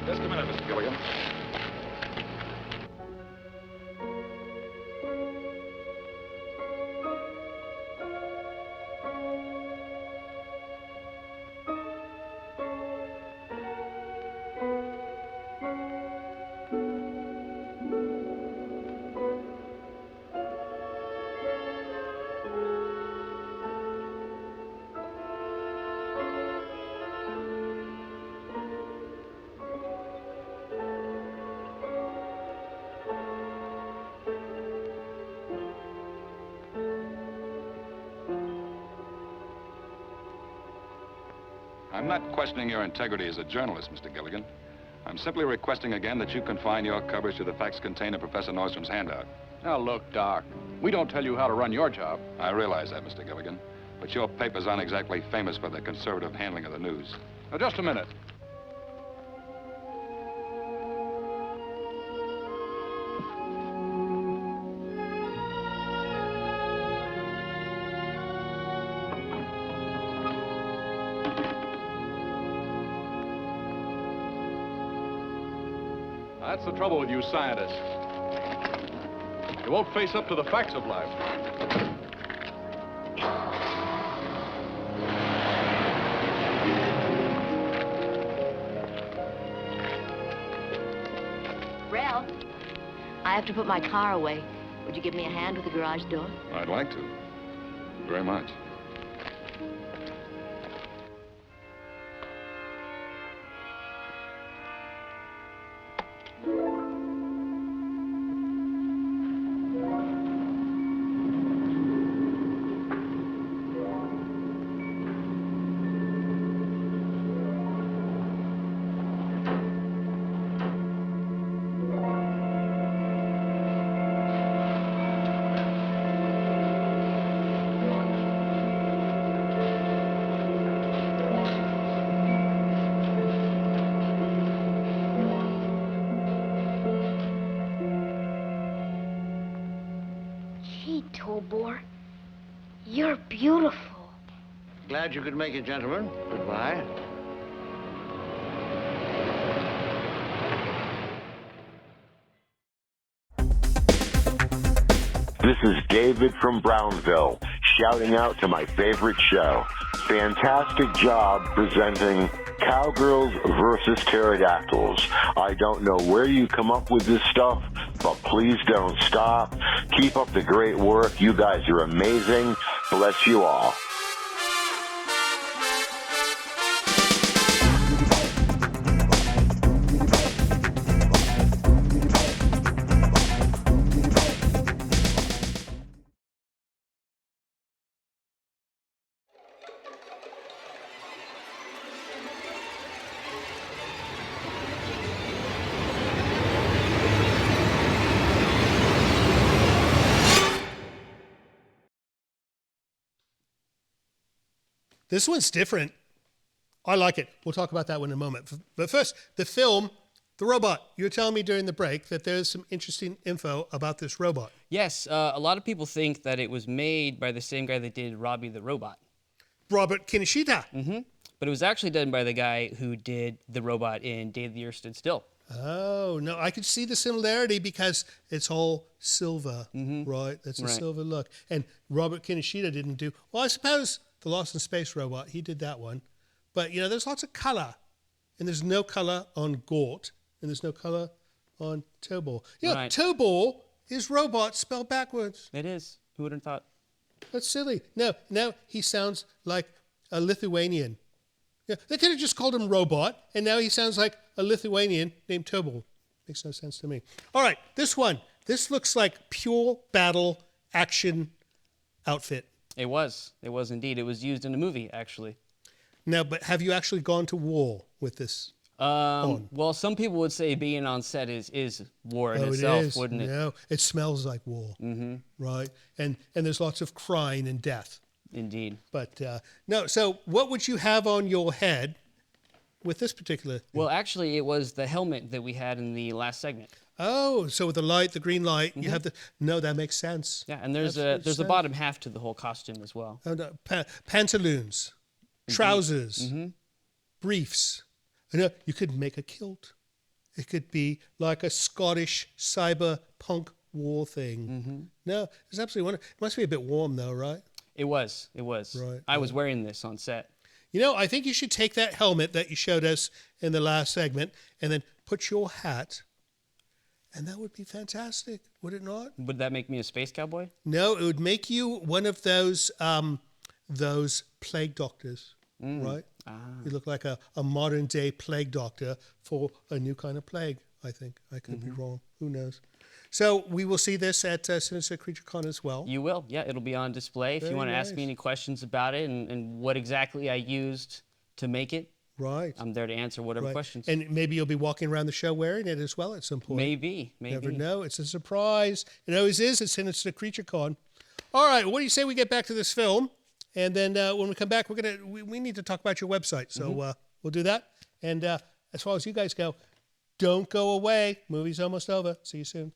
Just a minute, Mr. I'm not questioning your integrity as a journalist, Mr. Gilligan. I'm simply requesting again that you confine your coverage to the facts contained in Professor Nordstrom's handout. Now, look, Doc, we don't tell you how to run your job. I realize that, Mr. Gilligan, but your papers aren't exactly famous for their conservative handling of the news. Now, just a minute. That's the trouble with you scientists. You won't face up to the facts of life. Ralph, I have to put my car away. Would you give me a hand with the garage door? I'd like to. Very much. Tobor, you're beautiful. Glad you could make it, gentlemen. Goodbye. This is David from Brownsville, shouting out to my favorite show. Fantastic job presenting Cowgirls versus Pterodactyls. I don't know where you come up with this stuff, but please don't stop. Keep up the great work. You guys are amazing. Bless you all. This one's different. I like it. We'll talk about that one in a moment. But first, the film, The Robot. You were telling me during the break that there's some interesting info about this robot. Yes, a lot of people think that it was made by the same guy that did Robbie the Robot. Robert Kinoshita. Mm-hmm. But it was actually done by the guy who did the robot in Day the Earth Stood Still. Oh, no, I could see the similarity because it's all silver, right? That's a silver look. And Robert Kinoshita didn't do, well, I suppose the Lost in Space robot, he did that one. But, you know, there's lots of color. And there's no color on Gort. And there's no color on Tobor. You know, Tobor is robot spelled backwards. It is. Who would have thought? That's silly. No, now he sounds like a Lithuanian. Yeah, they could have just called him Robot, and now he sounds like a Lithuanian named Tobor. Makes no sense to me. All right, this one. This looks like pure battle action outfit. It was. It was indeed. It was used in a movie, actually. Now, but have you actually gone to war with this on? Well, some people would say being on set is war in itself, wouldn't it? No, it smells like war, right? And there's lots of crying and death. Indeed. But no, so what would you have on your head with this particular thing? Well, actually, it was the helmet that we had in the last segment. Oh, so with the light, the green light, you have the... No, that makes sense. Yeah, and there's a bottom half to the whole costume as well. Oh, no, pantaloons, trousers, briefs. You could make a kilt. It could be like a Scottish cyberpunk war thing. No, it's absolutely wonderful. It must be a bit warm, though, right? It was. Right. I was wearing this on set. You know, I think you should take that helmet that you showed us in the last segment and then put your hat, and that would be fantastic, would it not? Would that make me a space cowboy? No, it would make you one of those plague doctors, right? You look like a modern-day plague doctor for a new kind of plague, I think. I could be wrong. Who knows? So we will see this at Sinister Creature Con as well. You will, yeah. It'll be on display. If you want to ask me any questions about it and what exactly I used to make it. Right. I'm there to answer whatever questions. And maybe you'll be walking around the show wearing it as well at some point. Maybe. Never know. It's a surprise. It always is. It's the Creature Con. All right. What do you say we get back to this film? And then when we come back, we need to talk about your website. So we'll do that. And as far as you guys go, don't go away. Movie's almost over. See you soon.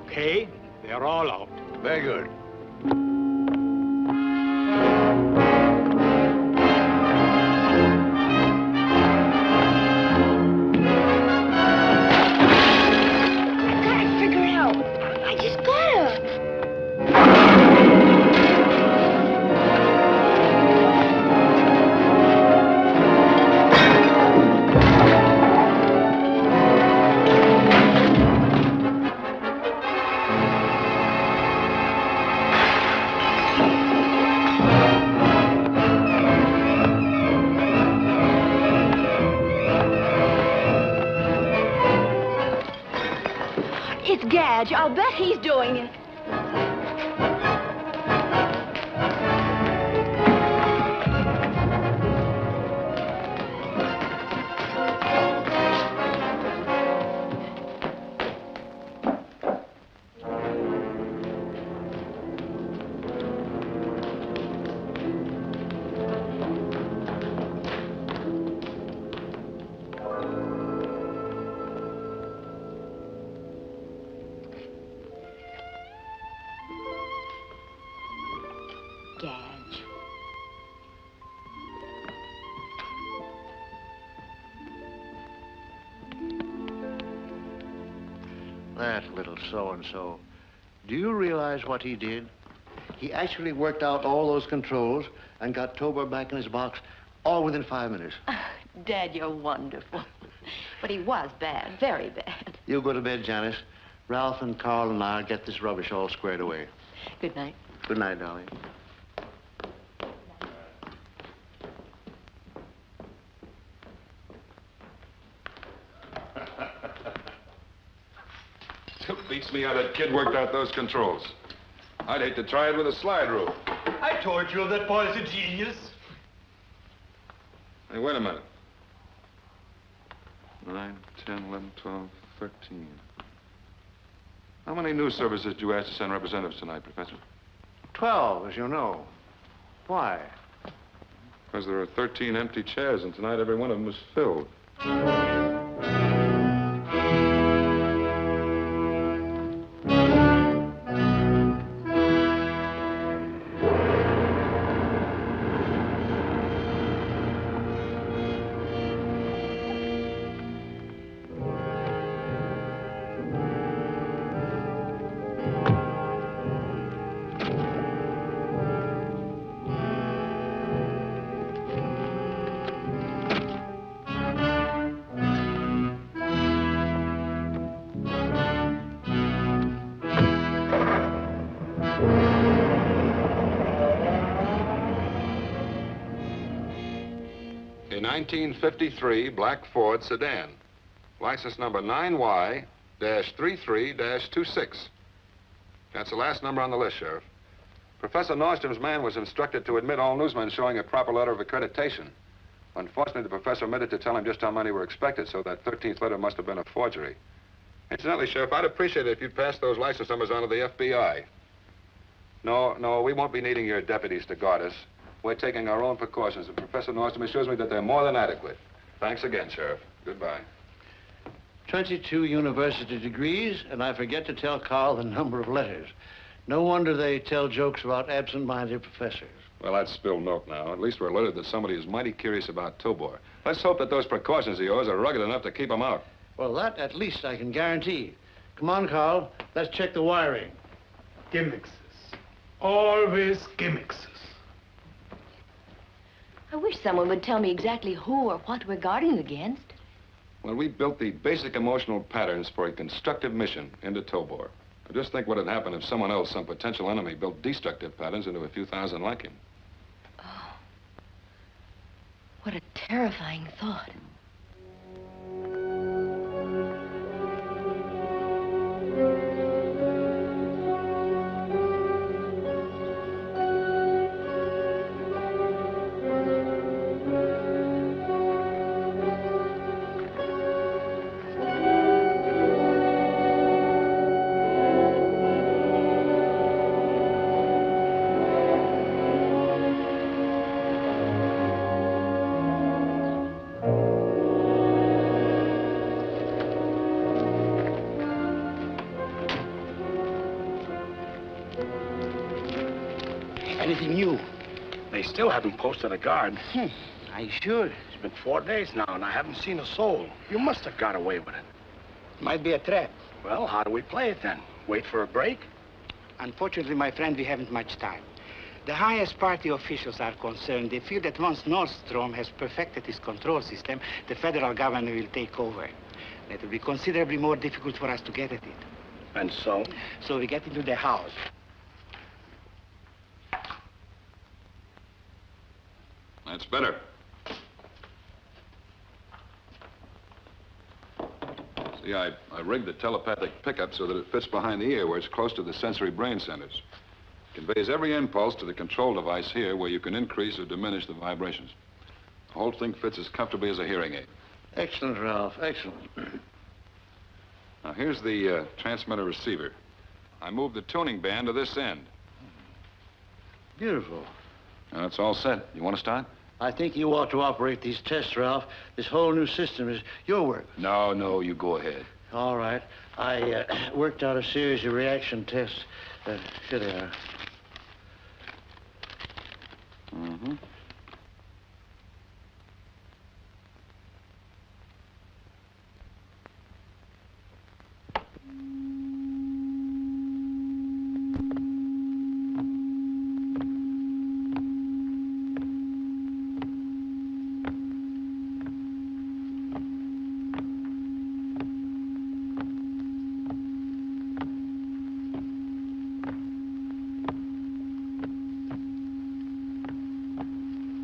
Okay, they're all out. Very good. Gotta figure it out. I just gotta. It's Gadge. I'll bet he's doing it. Gadge. That little so-and-so. Do you realize what he did? He actually worked out all those controls and got Tobor back in his box all within 5 minutes. Dad, you're wonderful. But he was bad, very bad. You go to bed, Janice. Ralph and Carl and I'll get this rubbish all squared away. Good night. Good night, darling. Beats me how that kid worked out those controls. I'd hate to try it with a slide rule. I told you that boy's a genius. Hey, wait a minute. 9, 10, 11, 12, 13. How many news services did you ask to send representatives tonight, Professor? 12, as you know. Why? Because there are 13 empty chairs, and tonight every one of them was filled. 1953 black Ford sedan. License number 9Y-33-26. That's the last number on the list, Sheriff. Professor Nordstrom's man was instructed to admit all newsmen showing a proper letter of accreditation. Unfortunately, the professor omitted to tell him just how many were expected, so that 13th letter must have been a forgery. Incidentally, Sheriff, I'd appreciate it if you'd pass those license numbers on to the FBI. No, we won't be needing your deputies to guard us. We're taking our own precautions, and Professor Nordstrom assures me that they're more than adequate. Thanks again, Sheriff. Goodbye. 22 university degrees, and I forget to tell Carl the number of letters. No wonder they tell jokes about absent-minded professors. Well, that's spilled milk now. At least we're alerted that somebody is mighty curious about Tobor. Let's hope that those precautions of yours are rugged enough to keep him out. Well, that at least I can guarantee. Come on, Carl. Let's check the wiring. Gimmicks. Always gimmicks. I wish someone would tell me exactly who or what we're guarding against. Well, we built the basic emotional patterns for a constructive mission into Tobor. Now, just think what would happen if someone else, some potential enemy, built destructive patterns into a few thousand like him. Oh, what a terrifying thought. Anything new? They still haven't posted a guard. I should. It's been 4 days now, and I haven't seen a soul. You must have got away with it. Might be a trap. Well, how do we play it then? Wait for a break? Unfortunately, my friend, we haven't much time. The highest party officials are concerned. They feel that once Nordstrom has perfected his control system, the federal government will take over. It will be considerably more difficult for us to get at it. And so? So we get into the house. That's better. See, I rigged the telepathic pickup so that it fits behind the ear where it's close to the sensory brain centers. It conveys every impulse to the control device here where you can increase or diminish the vibrations. The whole thing fits as comfortably as a hearing aid. Excellent, Ralph. Excellent. Now, here's the transmitter receiver. I moved the tuning band to this end. Beautiful. Now, it's all set. You want to start? I think you ought to operate these tests, Ralph. This whole new system is your work. No, you go ahead. All right. I worked out a series of reaction tests. Here they are. Mm-hmm.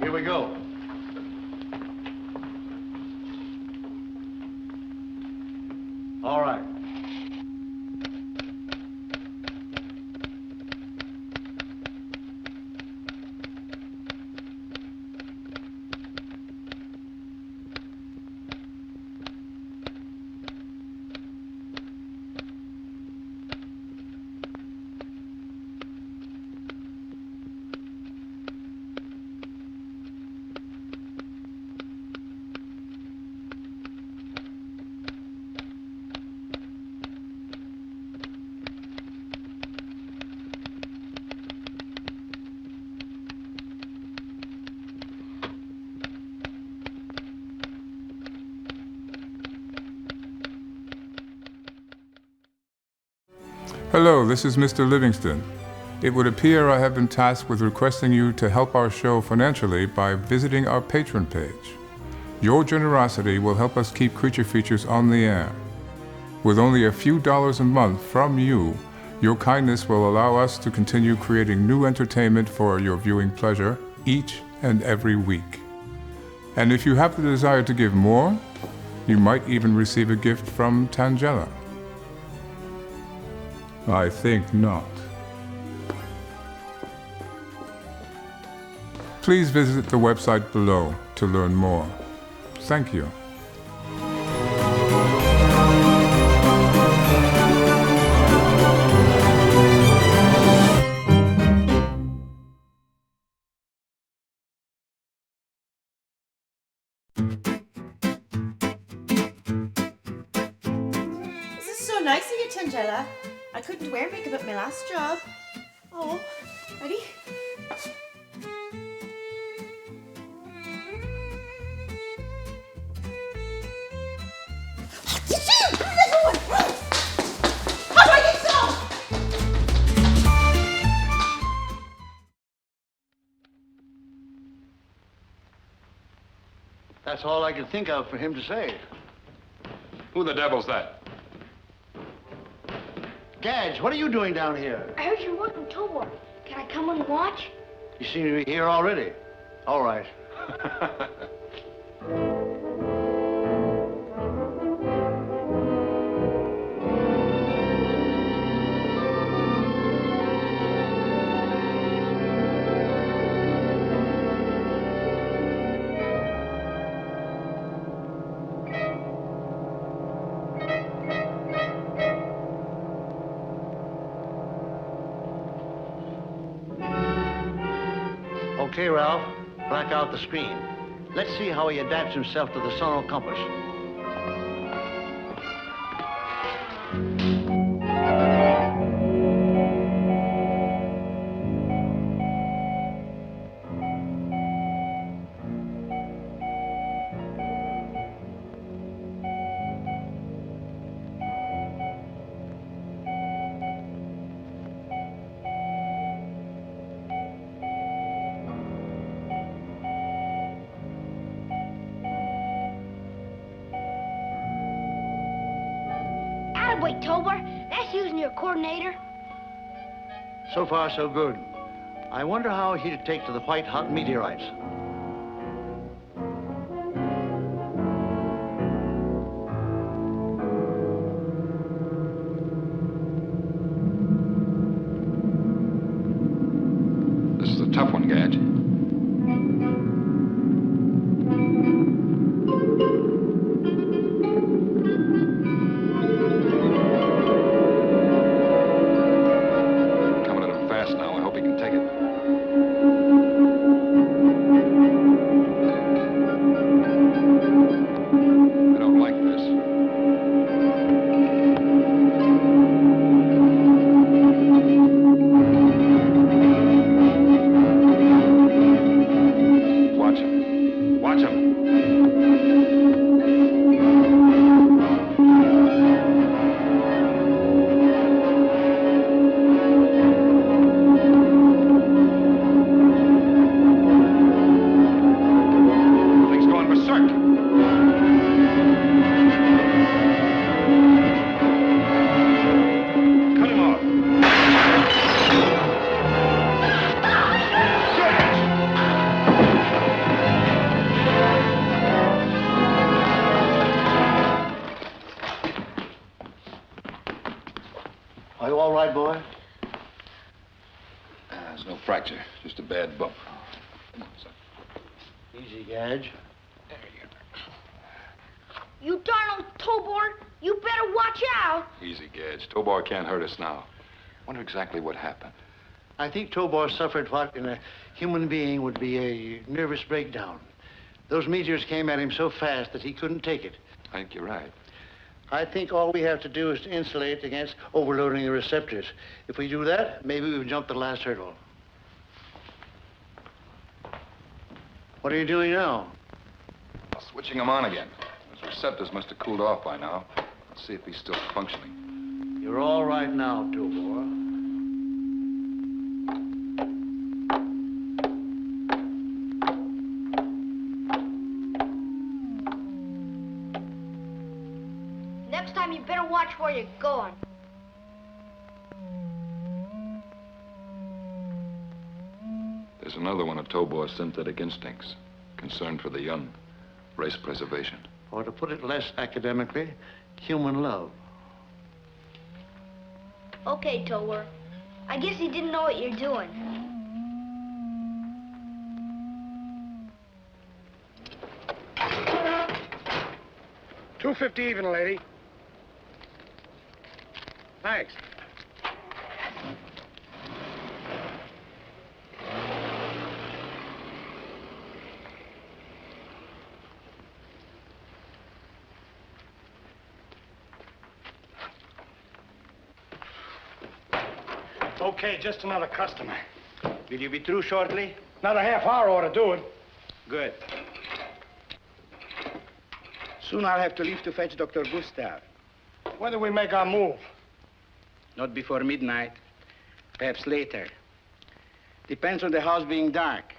Here we go. All right. Hello, this is Mr. Livingston. It would appear I have been tasked with requesting you to help our show financially by visiting our Patreon page. Your generosity will help us keep Creature Features on the air. With only a few dollars a month from you, your kindness will allow us to continue creating new entertainment for your viewing pleasure each and every week. And if you have the desire to give more, you might even receive a gift from Tangela. I think not. Please visit the website below to learn more. Thank you. This is so nice of you, Tangela. I couldn't wear makeup at my last job. Oh, ready? How do I get some? That's all I could think of for him to say. Who the devil's that? Gadge, what are you doing down here? I heard you're working Tobor. Can I come and watch? You seem to be here already. All right. Okay, Ralph, black out the screen. Let's see how he adapts himself to the sonar compass. Attaboy, Tobor. That's using your coordinator. So far, so good. I wonder how he'd take to the white-hot meteorites. This is a tough one, Gadge. Coming at him fast now. I hope he can take it. I don't like this. Watch him. Watch him. Thing's going berserk. Cut him off. Are you all right, boy? There's no fracture, just a bad bump. Come on, son. Easy, Gadge. You darn old Tobor. You better watch out. Easy, Gadge. Tobor can't hurt us now. Wonder exactly what happened. I think Tobor suffered what in a human being would be a nervous breakdown. Those meteors came at him so fast that he couldn't take it. I think you're right. I think all we have to do is to insulate against overloading the receptors. If we do that, maybe we've jumped the last hurdle. What are you doing now? Switching him on again. His receptors must have cooled off by now. Let's see if he's still functioning. You're all right now, Tobor. Next time you better watch where you're going. There's another one of Tobor's synthetic instincts. Concern for the young. race preservation. Or to put it less academically, human love. Okay, Tobor. I guess you didn't know what you're doing. $2.50 even, lady. Thanks. Okay, just another customer. Will you be through shortly? Another half hour ought to do it. Good. Soon I'll have to leave to fetch Dr. Gustav. When do we make our move? Not before midnight. Perhaps later. Depends on the house being dark.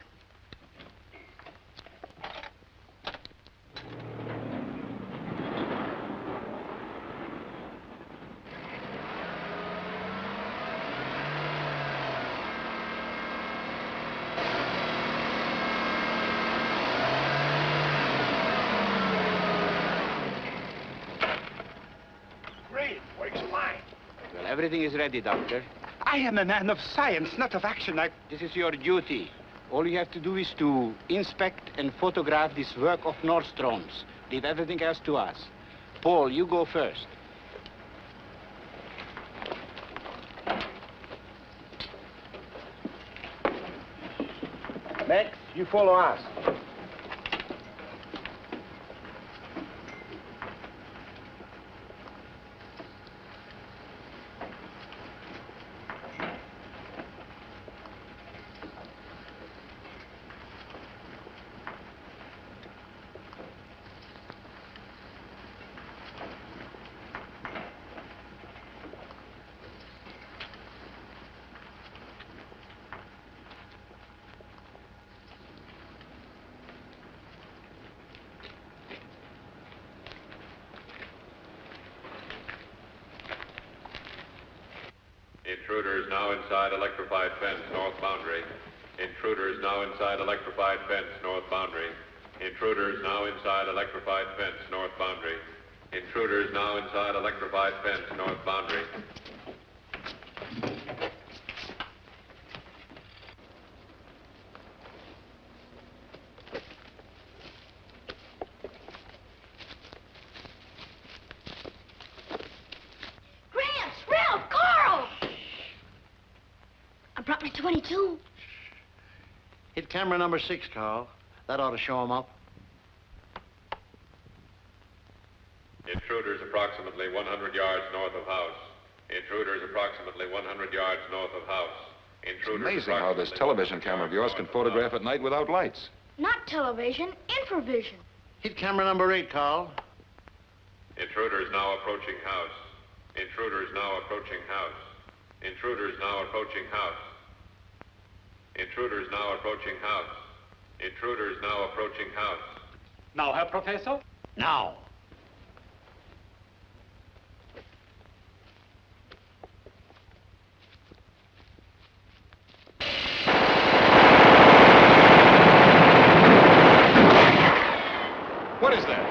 Everything is ready, Doctor. I am a man of science, not of action. This is your duty. All you have to do is to inspect and photograph this work of Nordstrom's. Leave everything else to us. Paul, you go first. Next, you follow us. Intruders now inside electrified fence, north boundary. Intruders now inside electrified fence, north boundary. Intruders now inside electrified fence, north boundary. Intruders now inside electrified fence, north boundary. I brought my 22. Hit camera number 6, Carl. That ought to show him up. Intruders approximately 100 yards north of house. Intruders approximately 100 yards north of house. Intruders It's amazing how this television camera of yours can photograph at night without lights. Not television, infravision. Hit camera number 8, Carl. Intruders now approaching house. Intruders now approaching house. Intruders now approaching house. Intruders now approaching house. Intruders now approaching house. Now, Herr Professor? Now. What is that?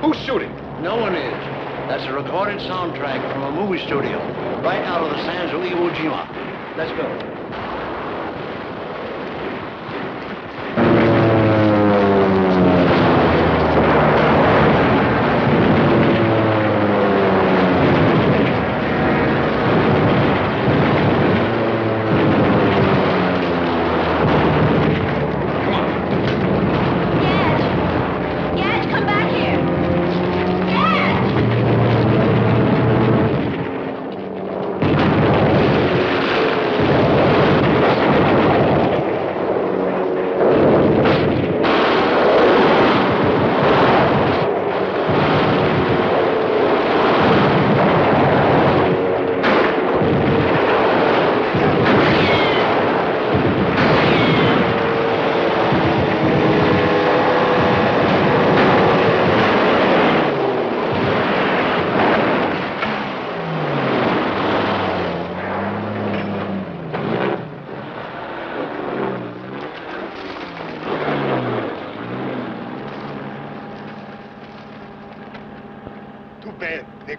Who's shooting? No one is. That's a recorded soundtrack from a movie studio right out of the sands of Iwo Jima. Let's go. Gadge, come back here. Gadge!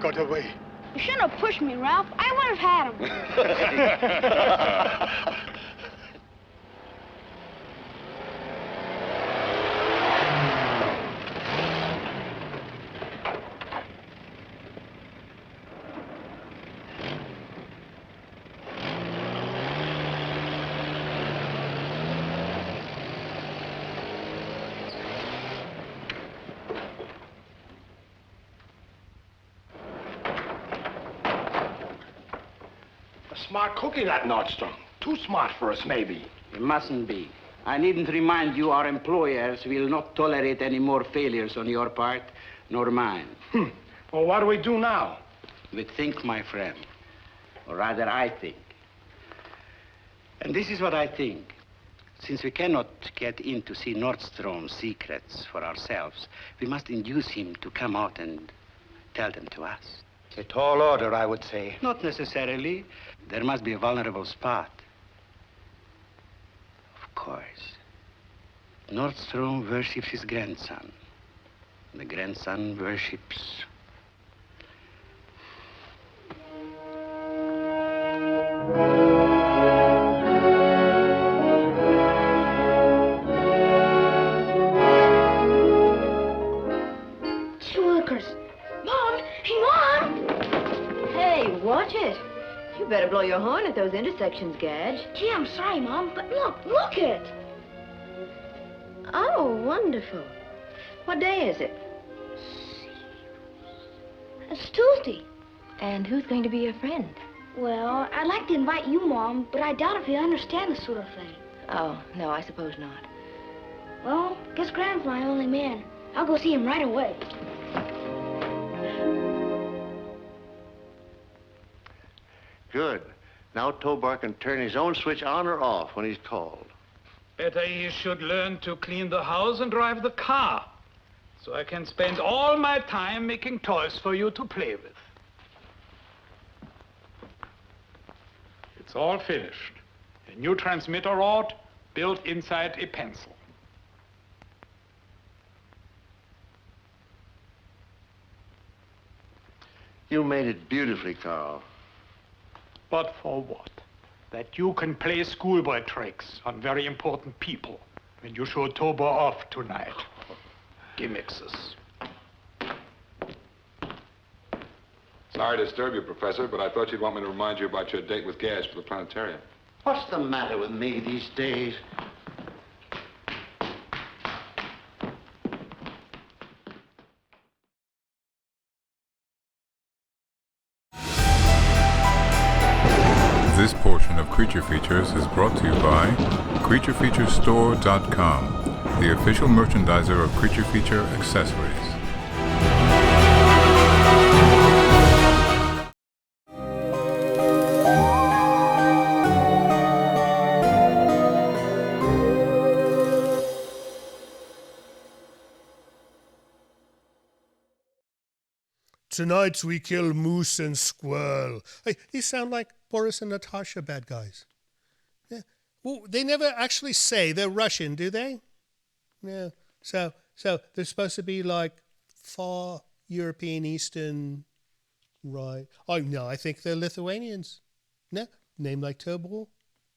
got away. You shouldn't have pushed me, Ralph. I would have had him. Smart cookie, that Nordstrom. Too smart for us, maybe. It mustn't be. I needn't remind you our employers will not tolerate any more failures on your part, nor mine. Well, what do we do now? We think, my friend. Or rather, I think. And this is what I think. Since we cannot get in to see Nordstrom's secrets for ourselves, we must induce him to come out and tell them to us. A tall order, I would say. Not necessarily. There must be a vulnerable spot. Of course. Nordstrom worships his grandson. The grandson worships... Wilkers. Mom! Hey, Mom! Hey, watch it. You better blow your horn at those intersections, Gadge. Gee, I'm sorry, Mom, but look it. Oh, wonderful. What day is it? It's Tuesday. And who's going to be your friend? Well, I'd like to invite you, Mom, but I doubt if you understand this sort of thing. Oh, no, I suppose not. Well, guess Gran's my only man. I'll go see him right away. Good. Now Tobor can turn his own switch on or off when he's called. Better he should learn to clean the house and drive the car. So I can spend all my time making toys for you to play with. It's all finished. A new transmitter rod built inside a pencil. You made it beautifully, Carl. But for what? That you can play schoolboy tricks on very important people when you show Tobor off tonight. Gimmicks. Sorry to disturb you, Professor, but I thought you'd want me to remind you about your date with Gadge for the planetarium. What's the matter with me these days? This portion of Creature Features is brought to you by CreatureFeatureStore.com, the official merchandiser of Creature Feature accessories. Tonight we kill moose and squirrel. Hey, these sound like Boris and Natasha bad guys. Yeah. Well, they never actually say they're Russian, do they? No. So they're supposed to be like far European, Eastern, right? Oh no, I think they're Lithuanians. No, name like Tobor,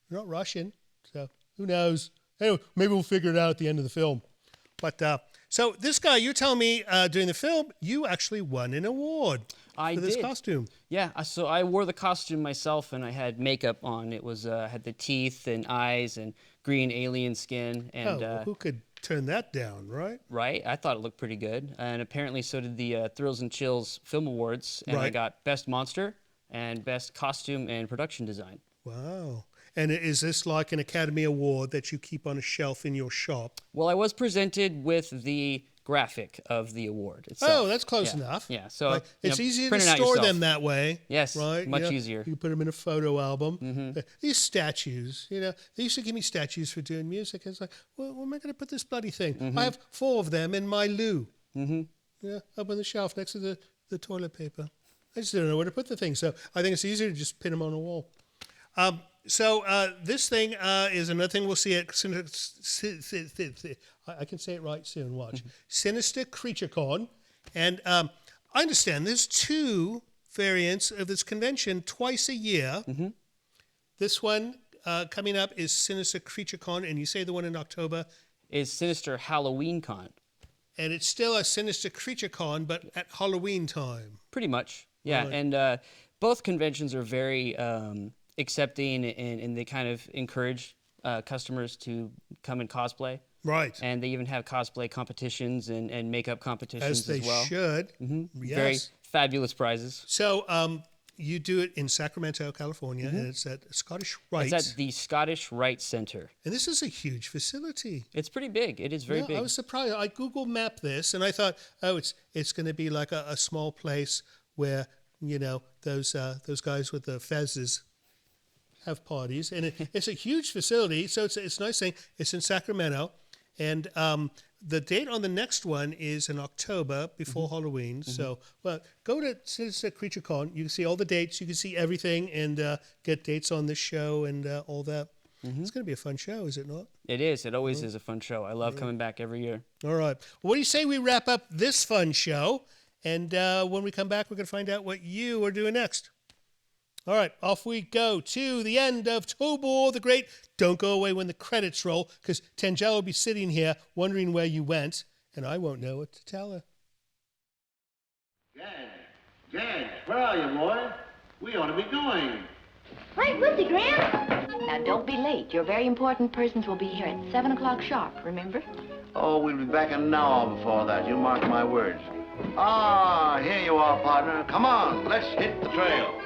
not Russian. So who knows? Anyway, maybe we'll figure it out at the end of the film. But so this guy, you're telling me during the film, you actually won an award for this costume. Yeah, so I wore the costume myself, and I had makeup on. It was had the teeth and eyes and green alien skin. And well, who could turn that down, right? Right, I thought it looked pretty good, and apparently so did the Thrills and Chills Film Awards, and I got Best Monster and Best Costume and Production Design. Wow. And is this like an Academy Award that you keep on a shelf in your shop? Well, I was presented with the graphic of the award itself. Oh, that's close enough. Yeah, so right. It's easier to store them that way. Yes, right? much easier. You put them in a photo album. These statues, they used to give me statues for doing music. It's like, well, where am I going to put this bloody thing? I have 4 of them in my loo. Yeah, up on the shelf next to the toilet paper. I just don't know where to put the thing. So I think it's easier to just pin them on a wall. So this thing is another thing we'll see at I can say it right soon. Watch Sinister Creature Con, and I understand there's 2 variants of this convention twice a year. Mm-hmm. This one coming up is Sinister Creature Con, and you say the one in October is Sinister Halloween Con. And it's still a Sinister Creature Con, but at Halloween time. Pretty much, yeah. Right. And both conventions are very accepting, and they kind of encourage customers to come and cosplay. Right. And they even have cosplay competitions and makeup competitions as well. Should. Mm-hmm. Yes. Very fabulous prizes. So you do it in Sacramento, California, and it's at Scottish Rite. It's at the Scottish Rite Center. And this is a huge facility. It's pretty big. It is very big. I was surprised. I Google mapped this, and I thought, oh, it's going to be like a small place where, you know, those guys with the fezzes have parties. And it's a huge facility, so it's a nice thing. It's in Sacramento. And the date on the next one is in October, before Halloween. So, well, go to Sinister Creature Con. You can see all the dates. You can see everything and get dates on this show and all that. It's going to be a fun show, is it not? It is. It always is a fun show. I love coming back every year. All right. Well, what do you say we wrap up this fun show? And when we come back, we're going to find out what you are doing next. All right, off we go to the end of Tobor the Great. Don't go away when the credits roll, because Tangela will be sitting here wondering where you went, and I won't know what to tell her. Gadge, where are you, boy? We ought to be going. Right with you, Gramps. Now, don't be late. Your very important persons will be here at 7 o'clock sharp, remember? Oh, we'll be back an hour before that. You mark my words. Ah, here you are, partner. Come on, let's hit the trail.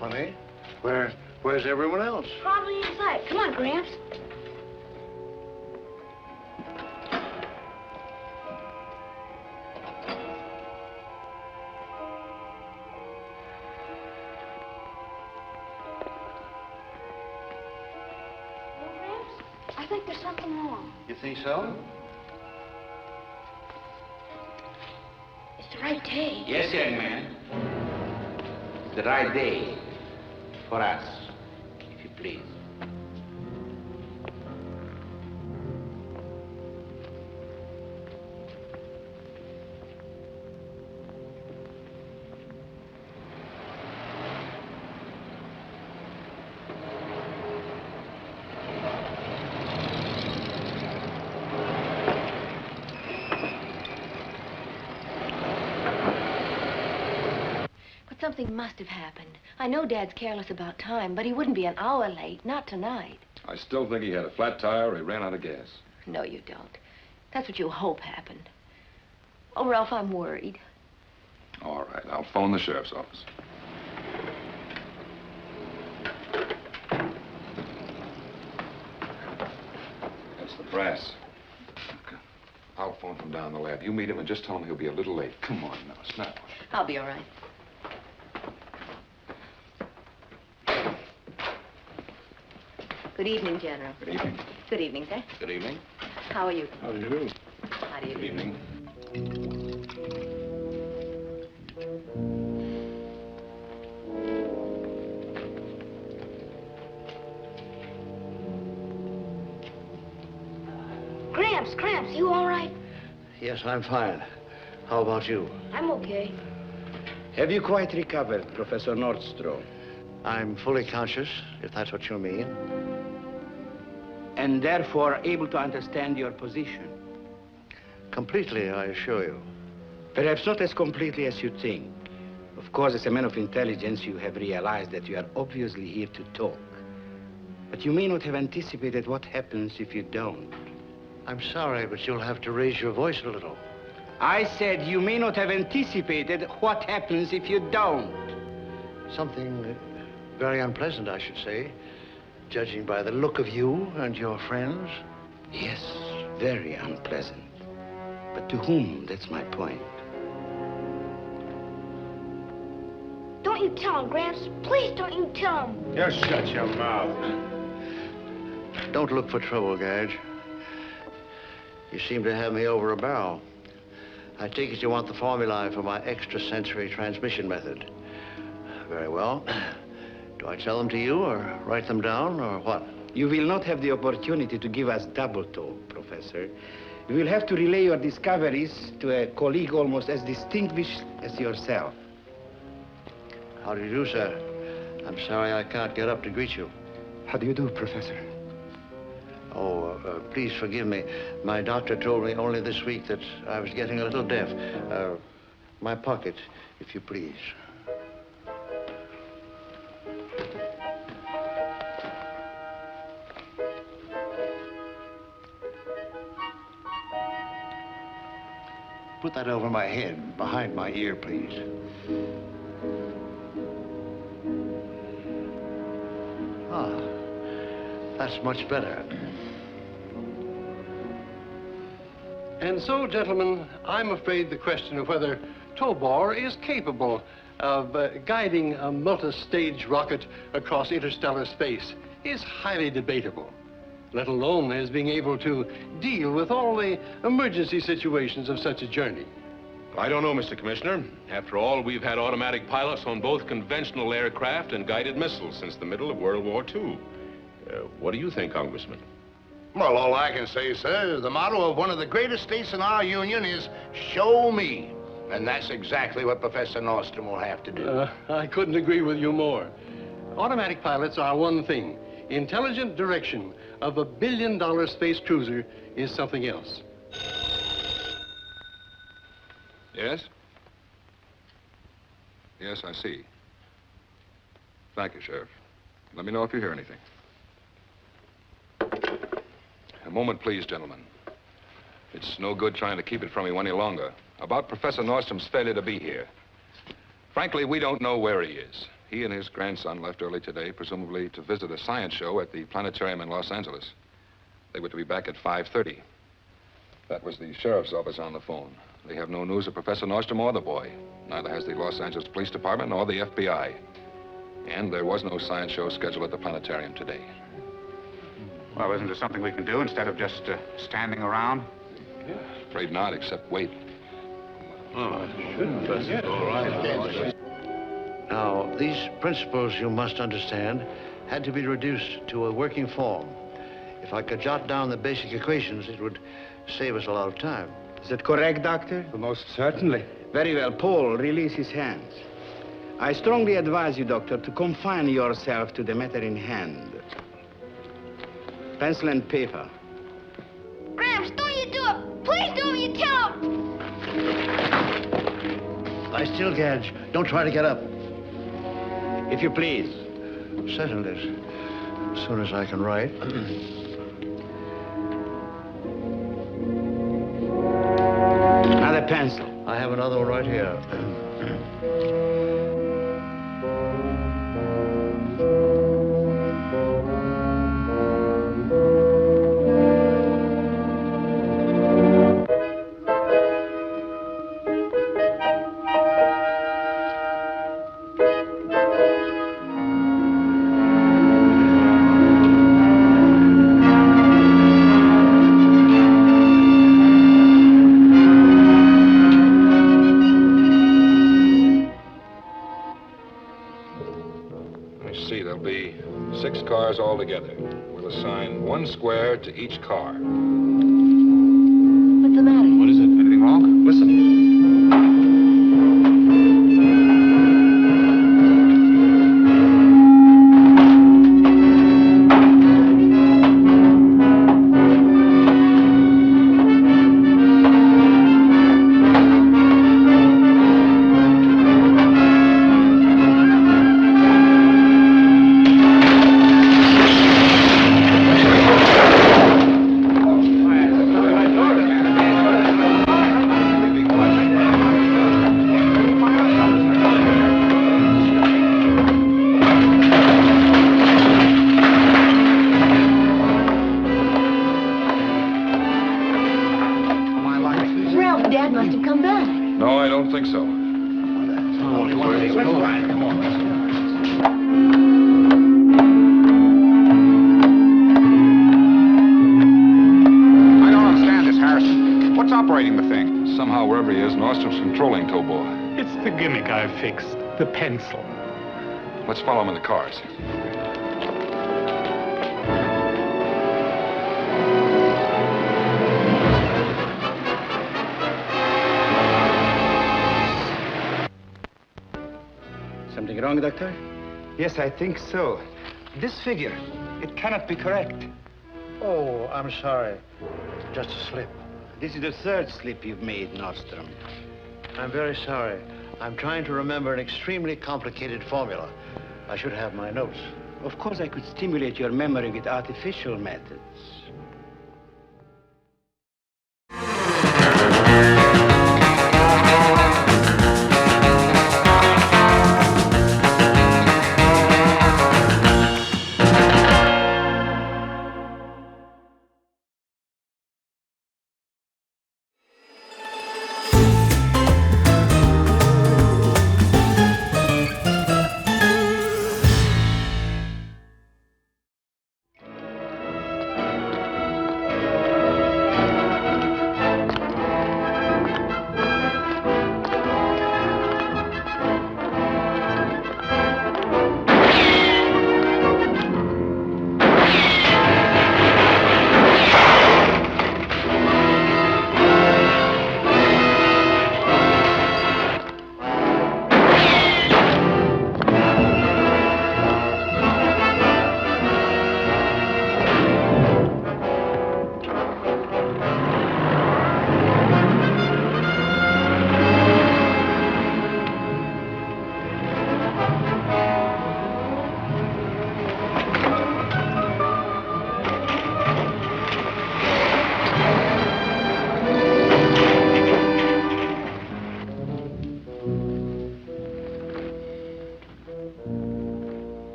Funny. Where's everyone else? Probably inside. Come on, Gramps. I think there's something wrong. You think so? It's the right day. Yes, young man. It's the right day for us, if you please. Something must have happened. I know Dad's careless about time, but he wouldn't be an hour late, not tonight. I still think he had a flat tire or he ran out of gas. No, you don't. That's what you hope happened. Oh, Ralph, I'm worried. All right, I'll phone the sheriff's office. That's the brass. Okay. I'll phone from down the lab. You meet him and just tell him he'll be a little late. Come on now, snap. I'll be all right. Good evening, General. Good evening. Good evening, sir. Good evening. How are you? How do you do? How do you do? Good evening. Gramps, you all right? Yes, I'm fine. How about you? I'm okay. Have you quite recovered, Professor Nordstrom? I'm fully conscious, if that's what you mean. And therefore able to understand your position. Completely, I assure you. Perhaps not as completely as you think. Of course, as a man of intelligence, you have realized that you are obviously here to talk. But you may not have anticipated what happens if you don't. I'm sorry, but you'll have to raise your voice a little. I said you may not have anticipated what happens if you don't. Something very unpleasant, I should say, judging by the look of you and your friends. Yes, very unpleasant. But to whom? That's my point. Don't you tell him, Gramps. Please don't you tell him. Just shut your mouth. Don't look for trouble, Gadge. You seem to have me over a barrel. I take it you want the formulae for my extrasensory transmission method. Very well. Do I tell them to you, or write them down, or what? You will not have the opportunity to give us double talk, Professor. You will have to relay your discoveries to a colleague almost as distinguished as yourself. How do you do, sir? I'm sorry I can't get up to greet you. How do you do, Professor? Oh, please forgive me. My doctor told me only this week that I was getting a little deaf. My pocket, if you please. Put that over my head, behind my ear, please. Ah, that's much better. And so, gentlemen, I'm afraid the question of whether Tobor is capable of guiding a multi-stage rocket across interstellar space is highly debatable, let alone as being able to deal with all the emergency situations of such a journey. I don't know, Mr. Commissioner. After all, we've had automatic pilots on both conventional aircraft and guided missiles since the middle of World War II. What do you think, Congressman? Well, all I can say, sir, is the motto of one of the greatest states in our union is, show me. And that's exactly what Professor Nordstrom will have to do. I couldn't agree with you more. Automatic pilots are one thing. Intelligent direction of $1 billion space cruiser is something else. Yes? Yes, I see. Thank you, Sheriff. Let me know if you hear anything. A moment, please, gentlemen. It's no good trying to keep it from you any longer. About Professor Nordstrom's failure to be here. Frankly, we don't know where he is. He and his grandson left early today, presumably to visit a science show at the planetarium in Los Angeles. They were to be back at 5:30. That was the sheriff's office on the phone. They have no news of Professor Nordstrom or the boy. Neither has the Los Angeles Police Department nor the FBI. And there was no science show scheduled at the planetarium today. Well, isn't there something we can do instead of just standing around? Afraid not, except wait. Oh, all right. Now, these principles, you must understand, had to be reduced to a working form. If I could jot down the basic equations, it would save us a lot of time. Is that correct, Doctor? Most certainly. Very well. Paul, release his hands. I strongly advise you, Doctor, to confine yourself to the matter in hand. Pencil and paper. Gramps, don't you do it. Please don't you tell him. Lie still, Gadge. Don't try to get up. If you please. Certainly. As soon as I can write. Another pencil. I have another one right here. Altogether. We'll assign one square to each car. What's the matter? What is it? Anything wrong? Listen. Dad must have come back. No, I don't think so. I don't understand this, Harrison. What's operating the thing? Somehow, wherever he is, Nordstrom's controlling Tobor. It's the gimmick I fixed, the pencil. Let's follow him in the cars. Something wrong, Doctor? Yes, I think so. This figure, it cannot be correct. Oh, I'm sorry. Just a slip. This is the third slip you've made, Nordstrom. I'm very sorry. I'm trying to remember an extremely complicated formula. I should have my notes. Of course, I could stimulate your memory with artificial methods.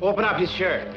Open up his shirt.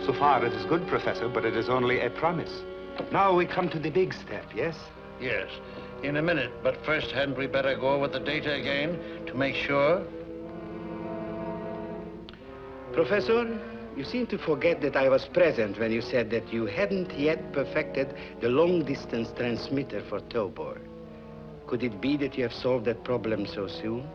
So far, it is good, Professor, but it is only a promise. Now we come to the big step, yes? Yes, in a minute. But first, hadn't we better go over the data again to make sure? Professor, you seem to forget that I was present when you said that you hadn't yet perfected the long-distance transmitter for Tobor. Could it be that you have solved that problem so soon?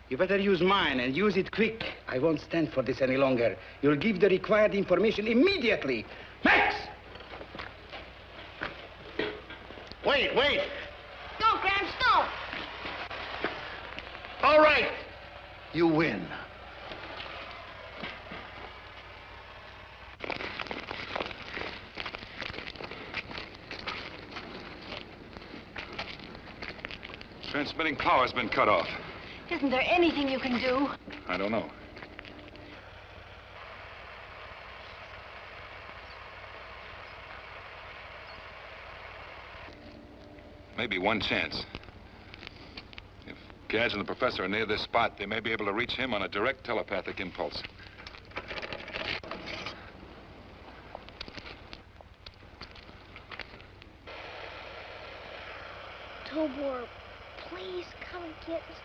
You better use mine and use it quick. I won't stand for this any longer. You'll give the required information immediately. Max! Wait! Don't, Gramps, don't. All right. You win. Transmitting power's been cut off. Isn't there anything you can do? I don't know. Maybe one chance. If Gadge and the professor are near this spot, they may be able to reach him on a direct telepathic impulse. Tobor, please come and get us.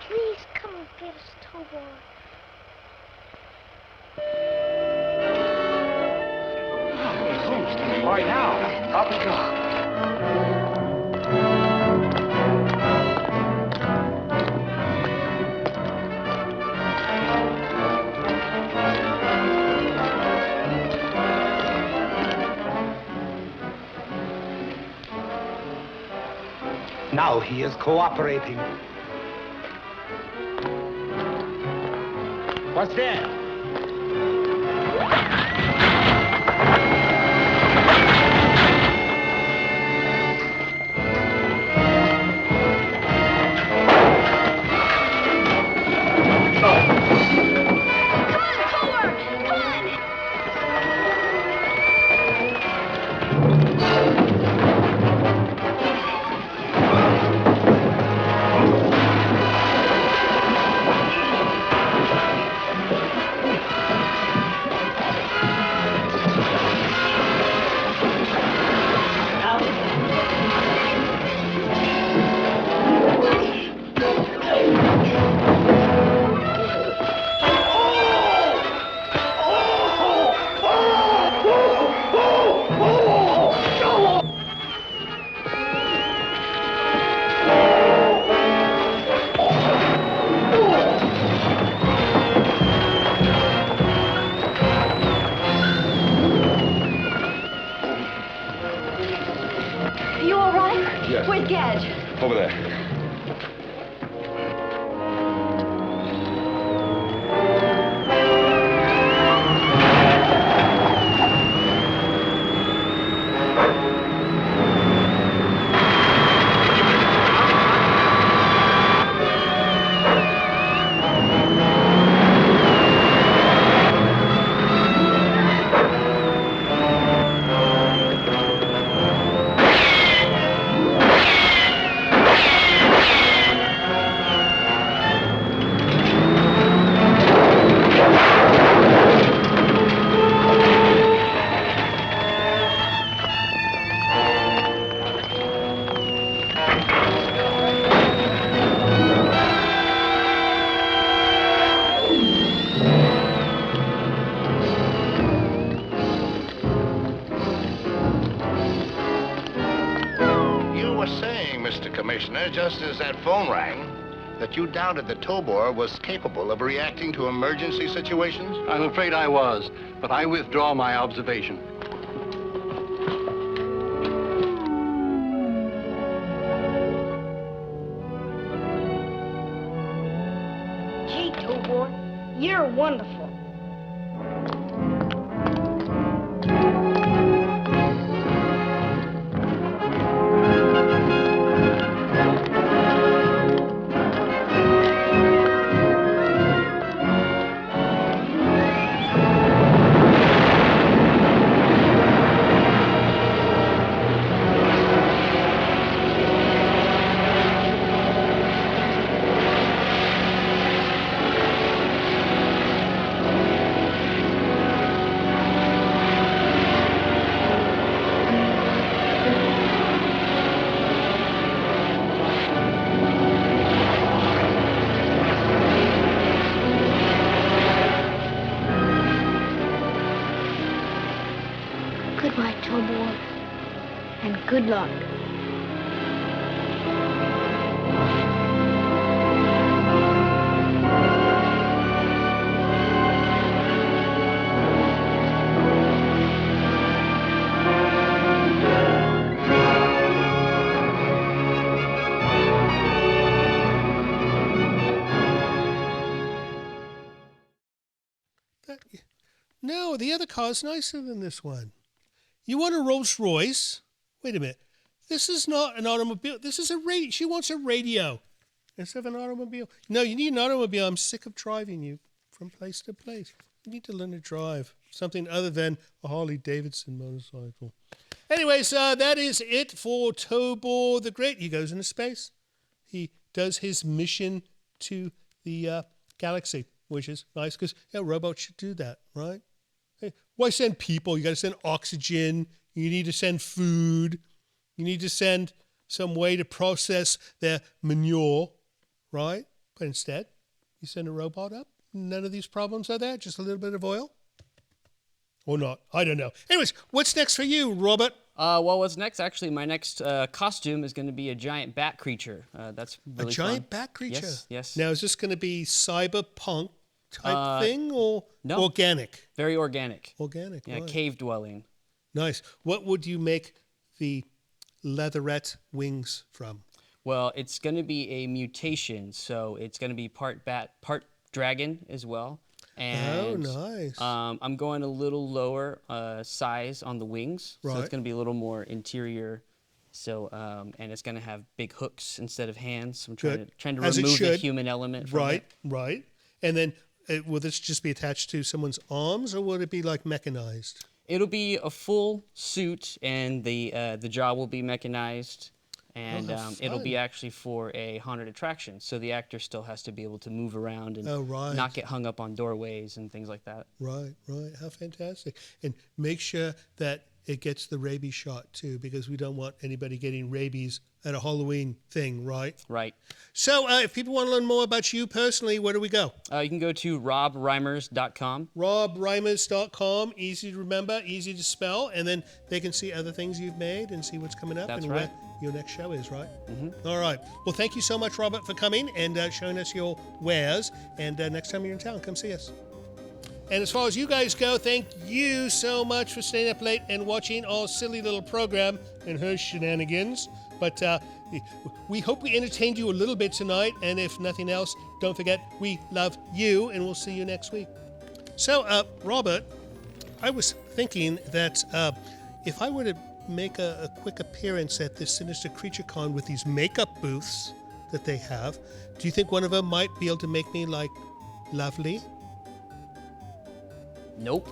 Please come and get us, Tobor. Right now. Up we go. Now he is cooperating. What's that? Where's Gadge? Over there. Just as that phone rang, that you doubted that Tobor was capable of reacting to emergency situations? I'm afraid I was, but I withdraw my observation. Gee, Tobor, you're wonderful. Goodbye, Tobor. And good luck. No, the other car's nicer than this one. You want a Rolls Royce? Wait a minute. This is not an automobile. This is a radio. She wants a radio instead of an automobile. No, you need an automobile. I'm sick of driving you from place to place. You need to learn to drive something other than a Harley Davidson motorcycle. Anyways, that is it for Tobor the Great. He goes into space. He does his mission to the galaxy, which is nice because robots should do that, right? Hey, why send people? You got to send oxygen. You need to send food. You need to send some way to process their manure, right? But instead, you send a robot up. None of these problems are there. Just a little bit of oil. Or not. I don't know. Anyways, what's next for you, Robert? Well, what's next? Actually, my next costume is going to be a giant bat creature. That's really a giant fun. bat creature? Yes, yes. Now, is this going to be cyberpunk type thing or no, organic? Very organic. Organic, yeah, right. Cave dwelling. Nice. What would you make the leatherette wings from? Well, it's going to be a mutation, so it's going to be part bat, part dragon as well. And, nice. I'm going a little lower size on the wings, so Right. it's going to be a little more interior. So, and it's going to have big hooks instead of hands. I'm trying to As it remove the should. human element from Right, it. right. And then will this just be attached to someone's arms, or will it be like mechanized? It'll be a full suit, and the jaw will be mechanized, and it'll be actually for a haunted attraction. So the actor still has to be able to move around and not get hung up on doorways and things like that. Right, right. How fantastic. And make sure that it gets the rabies shot too, because we don't want anybody getting rabies at a Halloween thing, right? Right. So if people want to learn more about you personally, where do we go? You can go to robreimers.com. robreimers.com. Easy to remember, easy to spell, and then they can see other things you've made and see what's coming up. That's and right. where your next show is, right? Mm-hmm. All right. Well, thank you so much, Robert, for coming and showing us your wares. And next time you're in town, come see us. And as far as you guys go, thank you so much for staying up late and watching our silly little program and her shenanigans. But we hope we entertained you a little bit tonight. And if nothing else, don't forget, we love you, and we'll see you next week. So, Robert, I was thinking that if I were to make a quick appearance at this Sinister Creature Con with these makeup booths that they have, do you think one of them might be able to make me, like, lovely? Nope.